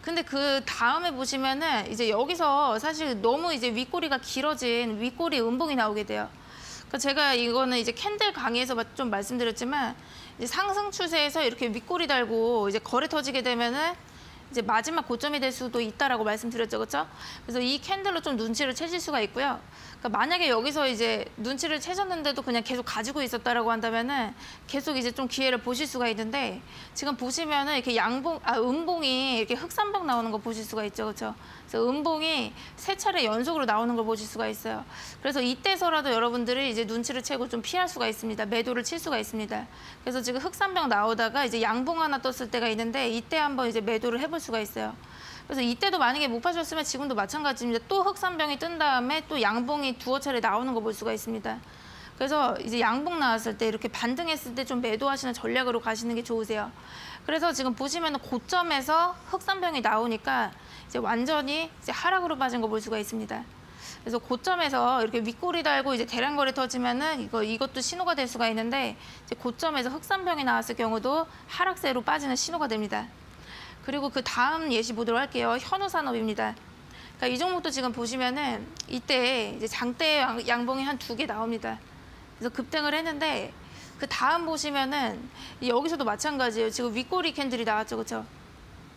근데 그 다음에 보시면은 이제 여기서 사실 너무 이제 윗꼬리가 길어진 윗꼬리 음봉이 나오게 돼요. 그러니까 제가 이거는 이제 캔들 강의에서 좀 말씀드렸지만 이제 상승 추세에서 이렇게 윗꼬리 달고 이제 거래 터지게 되면은 이제 마지막 고점이 될 수도 있다라고 말씀드렸죠, 그렇죠? 그래서 이 캔들로 좀 눈치를 채실 수가 있고요. 그러니까 만약에 여기서 이제 눈치를 채셨는데도 그냥 계속 가지고 있었다라고 한다면은 계속 이제 좀 기회를 보실 수가 있는데 지금 보시면은 이렇게 음봉이 이렇게 흑산병 나오는 거 보실 수가 있죠, 그렇죠? 그래서 음봉이 3차례 연속으로 나오는 걸 보실 수가 있어요. 그래서 이때서라도 여러분들이 이제 눈치를 채고 좀 피할 수가 있습니다. 매도를 칠 수가 있습니다. 그래서 지금 흑산병 나오다가 이제 양봉 하나 떴을 때가 있는데 이때 한번 이제 매도를 해볼 수가 있어요. 그래서 이때도 만약에 못 파셨으면 지금도 마찬가지입니다. 또 흑산병이 뜬 다음에 또 양봉이 두어 차례 나오는 거 볼 수가 있습니다. 그래서 이제 양봉 나왔을 때 이렇게 반등했을 때 좀 매도하시는 전략으로 가시는 게 좋으세요. 그래서 지금 보시면 고점에서 흑산병이 나오니까 이제 완전히 이제 하락으로 빠진 거 볼 수가 있습니다. 그래서 고점에서 이렇게 윗꼬리 달고 이제 대량거래 터지면은 이것도 신호가 될 수가 있는데 이제 고점에서 흑산병이 나왔을 경우도 하락세로 빠지는 신호가 됩니다. 그리고 그 다음 예시 보도록 할게요. 현우산업입니다. 그러니까 이 종목도 지금 보시면은 이때 이제 장대 양봉이 한 2개 나옵니다. 그래서 급등을 했는데 그 다음 보시면은 여기서도 마찬가지예요. 지금 윗꼬리 캔들이 나왔죠, 그렇죠?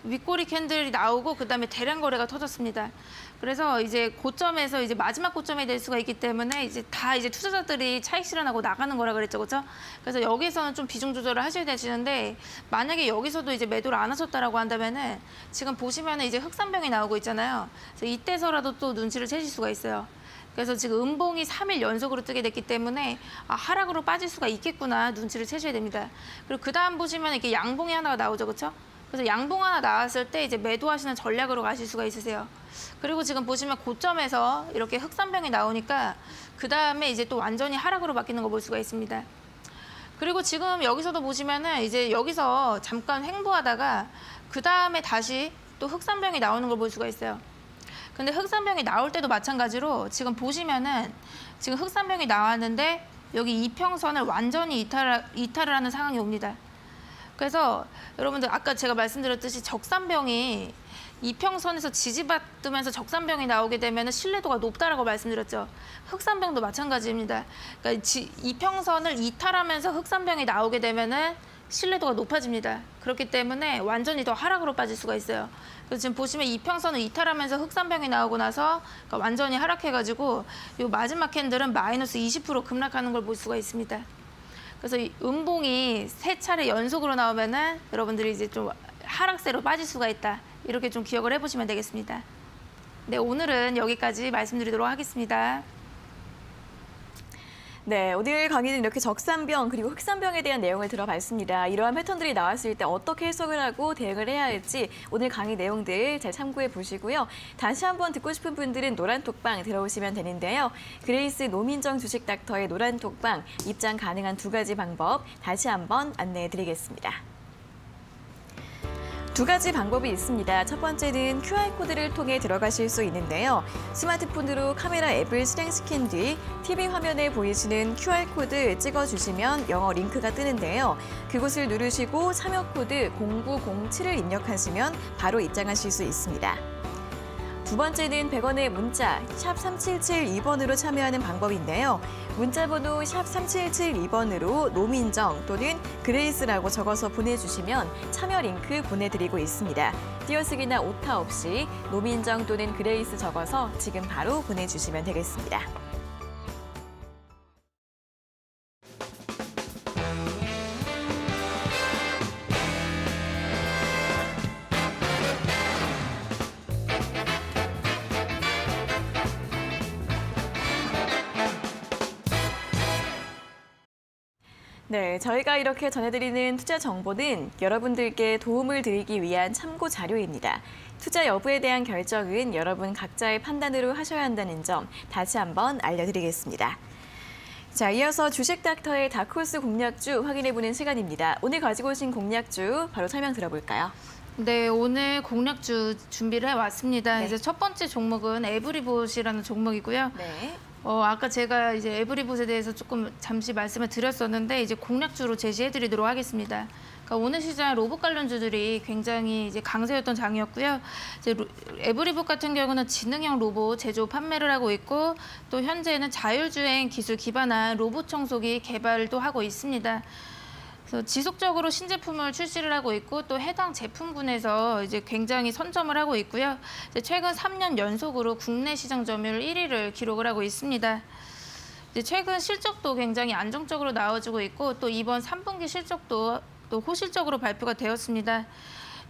윗꼬리 캔들이 나오고 그다음에 대량 거래가 터졌습니다. 그래서 이제 고점에서 이제 마지막 고점이 될 수가 있기 때문에 이제 다 이제 투자자들이 차익 실현하고 나가는 거라 그랬죠, 그렇죠? 그래서 여기서는 좀 비중 조절을 하셔야 되시는데 만약에 여기서도 이제 매도를 안 하셨다라고 한다면은 지금 보시면은 이제 흑산병이 나오고 있잖아요. 그래서 이때서라도 또 눈치를 채실 수가 있어요. 그래서 지금 음봉이 3일 연속으로 뜨게 됐기 때문에 하락으로 빠질 수가 있겠구나 눈치를 채셔야 됩니다. 그리고 그 다음 보시면 이렇게 양봉이 하나가 나오죠, 그렇죠? 그래서 양봉 하나 나왔을 때 이제 매도하시는 전략으로 가실 수가 있으세요. 그리고 지금 보시면 고점에서 이렇게 흑산병이 나오니까 그 다음에 이제 또 완전히 하락으로 바뀌는 거 볼 수가 있습니다. 그리고 지금 여기서도 보시면은 이제 여기서 잠깐 횡보하다가 그 다음에 다시 또 흑산병이 나오는 걸 볼 수가 있어요. 근데 흑산병이 나올 때도 마찬가지로 지금 보시면은 지금 흑산병이 나왔는데 여기 이평선을 완전히 이탈을 하는 상황이 옵니다. 그래서 여러분들 아까 제가 말씀드렸듯이 적산병이 이평선에서 지지받으면서 적산병이 나오게 되면 신뢰도가 높다라고 말씀드렸죠. 흑산병도 마찬가지입니다. 그러니까 이평선을 이탈하면서 흑산병이 나오게 되면은 신뢰도가 높아집니다. 그렇기 때문에 완전히 더 하락으로 빠질 수가 있어요. 그래서 지금 보시면 이평선을 이탈하면서 흑산병이 나오고 나서 그러니까 완전히 하락해가지고 이 마지막 캔들은 마이너스 20% 급락하는 걸 볼 수가 있습니다. 그래서 이 음봉이 3차례 연속으로 나오면은 여러분들이 이제 좀 하락세로 빠질 수가 있다. 이렇게 좀 기억을 해보시면 되겠습니다. 네, 오늘은 여기까지 말씀드리도록 하겠습니다. 네, 오늘 강의는 이렇게 적산병 그리고 흑산병에 대한 내용을 들어봤습니다. 이러한 패턴들이 나왔을 때 어떻게 해석을 하고 대응을 해야 할지 오늘 강의 내용들 잘 참고해 보시고요. 다시 한번 듣고 싶은 분들은 노란톡방 들어오시면 되는데요. 그레이스 노민정 주식닥터의 노란톡방 입장 가능한 2가지 방법 다시 한번 안내해 드리겠습니다. 두 가지 방법이 있습니다. 첫 번째는 QR코드를 통해 들어가실 수 있는데요. 스마트폰으로 카메라 앱을 실행시킨 뒤 TV 화면에 보이시는 QR코드 찍어주시면 영어 링크가 뜨는데요. 그곳을 누르시고 참여 코드 0907을 입력하시면 바로 입장하실 수 있습니다. 두 번째는 100원의 문자 샵 3772번으로 참여하는 방법인데요. 문자번호 샵 3772번으로 노민정 또는 그레이스라고 적어서 보내주시면 참여 링크 보내드리고 있습니다. 띄어쓰기나 오타 없이 노민정 또는 그레이스 적어서 지금 바로 보내주시면 되겠습니다. 네, 저희가 이렇게 전해드리는 투자 정보는 여러분들께 도움을 드리기 위한 참고 자료입니다. 투자 여부에 대한 결정은 여러분 각자의 판단으로 하셔야 한다는 점 다시 한번 알려드리겠습니다. 자, 이어서 주식닥터의 다크호스 공략주 확인해보는 시간입니다. 오늘 가지고 오신 공략주 바로 설명 들어볼까요? 네, 오늘 공략주 준비를 해왔습니다. 네. 이제 첫 번째 종목은 에브리봇이라는 종목이고요. 네. 아까 제가 이제 에브리봇에 대해서 조금 잠시 말씀을 드렸었는데 이제 공략주로 제시해드리도록 하겠습니다. 그러니까 오늘 시장 로봇 관련주들이 굉장히 이제 강세였던 장이었고요. 이제 에브리봇 같은 경우는 지능형 로봇 제조 판매를 하고 있고 또 현재는 자율주행 기술 기반한 로봇 청소기 개발도 하고 있습니다. 그래서 지속적으로 신제품을 출시를 하고 있고 또 해당 제품군에서 이제 굉장히 선점을 하고 있고요. 이제 최근 3년 연속으로 국내 시장 점유율 1위를 기록을 하고 있습니다. 이제 최근 실적도 굉장히 안정적으로 나와주고 있고 또 이번 3분기 실적도 또 호실적으로 발표가 되었습니다.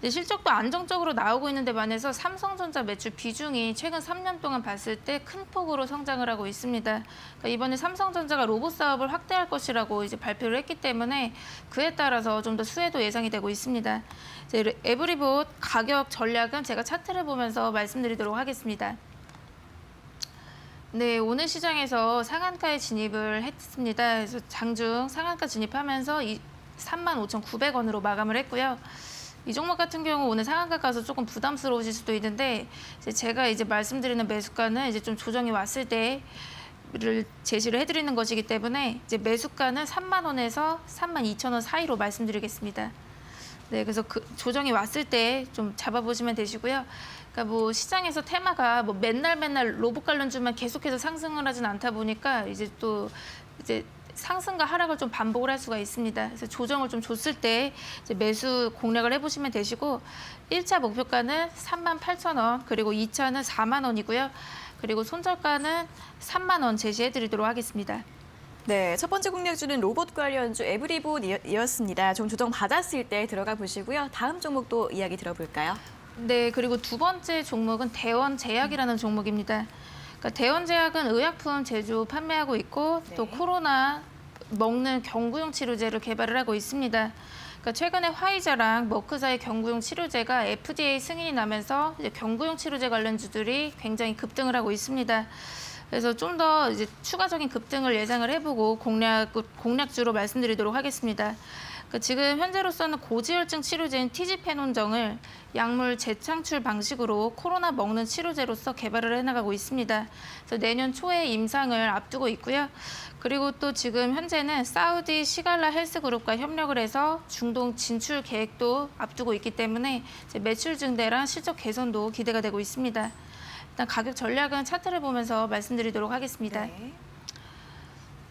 실적도 안정적으로 나오고 있는 데 반해서 삼성전자 매출 비중이 최근 3년 동안 봤을 때 큰 폭으로 성장을 하고 있습니다. 그러니까 이번에 삼성전자가 로봇 사업을 확대할 것이라고 이제 발표를 했기 때문에 그에 따라서 좀 더 수혜도 예상이 되고 있습니다. 이제 에브리봇 가격 전략은 제가 차트를 보면서 말씀드리도록 하겠습니다. 네, 오늘 시장에서 상한가에 진입을 했습니다. 그래서 장중 상한가 진입하면서 35,900원으로 마감을 했고요. 이 종목 같은 경우 오늘 상한가 가서 조금 부담스러우실 수도 있는데 제가 이제 말씀드리는 매수가는 이제 좀 조정이 왔을 때를 제시를 해드리는 것이기 때문에 이제 매수가는 3만 원에서 32,000원 사이로 말씀드리겠습니다. 네, 그래서 그 조정이 왔을 때 좀 잡아보시면 되시고요. 그러니까 뭐 시장에서 테마가 뭐 맨날 로봇 관련주만 계속해서 상승을 하진 않다 보니까 이제 상승과 하락을 좀 반복을 할 수가 있습니다. 그래서 조정을 좀 줬을 때 이제 매수 공략을 해보시면 되시고 1차 목표가는 38,000원 그리고 2차는 4만 원이고요. 그리고 손절가는 3만 원 제시해드리도록 하겠습니다. 네, 첫 번째 공략주는 로봇 관련주 에브리봇이었습니다. 좀 조정 받았을 때 들어가 보시고요. 다음 종목도 이야기 들어볼까요? 네, 그리고 두 번째 종목은 대원제약이라는 종목입니다. 그러니까 대원제약은 의약품 제조 판매하고 있고 또 코로나 먹는 경구용 치료제를 개발을 하고 있습니다. 그러니까 최근에 화이자랑 머크사의 경구용 치료제가 FDA 승인이 나면서 이제 경구용 치료제 관련주들이 굉장히 급등을 하고 있습니다. 그래서 좀 더 이제 추가적인 급등을 예상을 해보고 공략주로 말씀드리도록 하겠습니다. 지금 현재로서는 고지혈증 치료제인 티지페논정을 약물 재창출 방식으로 코로나 먹는 치료제로서 개발을 해나가고 있습니다. 그래서 내년 초에 임상을 앞두고 있고요. 그리고 또 지금 현재는 사우디 시갈라 헬스그룹과 협력을 해서 중동 진출 계획도 앞두고 있기 때문에 이제 매출 증대랑 실적 개선도 기대가 되고 있습니다. 일단 가격 전략은 차트를 보면서 말씀드리도록 하겠습니다.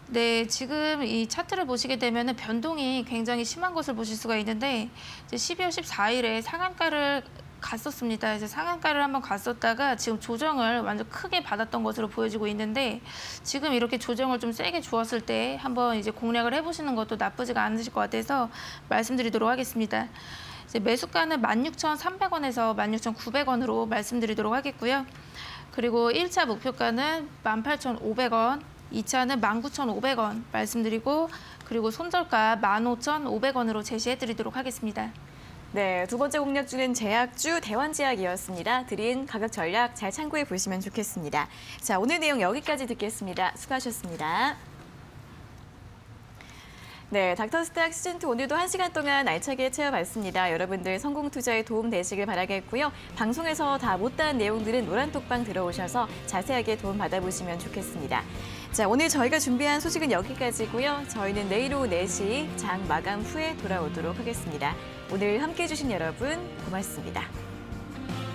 네, 지금 이 차트를 보시게 되면 변동이 굉장히 심한 것을 보실 수가 있는데 이제 12월 14일에 상한가를 갔었습니다. 그래서 상한가를 한번 갔었다가 지금 조정을 완전 크게 받았던 것으로 보여지고 있는데 지금 이렇게 조정을 좀 세게 주었을 때 한번 이제 공략을 해보시는 것도 나쁘지가 않으실 것 같아서 말씀드리도록 하겠습니다. 이제 매수가는 16,300원에서 16,900원으로 말씀드리도록 하겠고요. 그리고 1차 목표가는 18,500원, 2차는 19,500원 말씀드리고 그리고 손절가 15,500원으로 제시해드리도록 하겠습니다. 네, 두 번째 공략주는 제약주 대원제약이었습니다. 드린 가격 전략 잘 참고해 보시면 좋겠습니다. 자, 오늘 내용 여기까지 듣겠습니다. 수고하셨습니다. 네, 닥터스탁 시즌2 오늘도 1시간 동안 알차게 채워봤습니다. 여러분들 성공 투자에 도움 되시길 바라겠고요. 방송에서 다 못다한 내용들은 노란톡방 들어오셔서 자세하게 도움 받아보시면 좋겠습니다. 자, 오늘 저희가 준비한 소식은 여기까지고요. 저희는 내일 오후 4시 장 마감 후에 돌아오도록 하겠습니다. 오늘 함께해 주신 여러분 고맙습니다.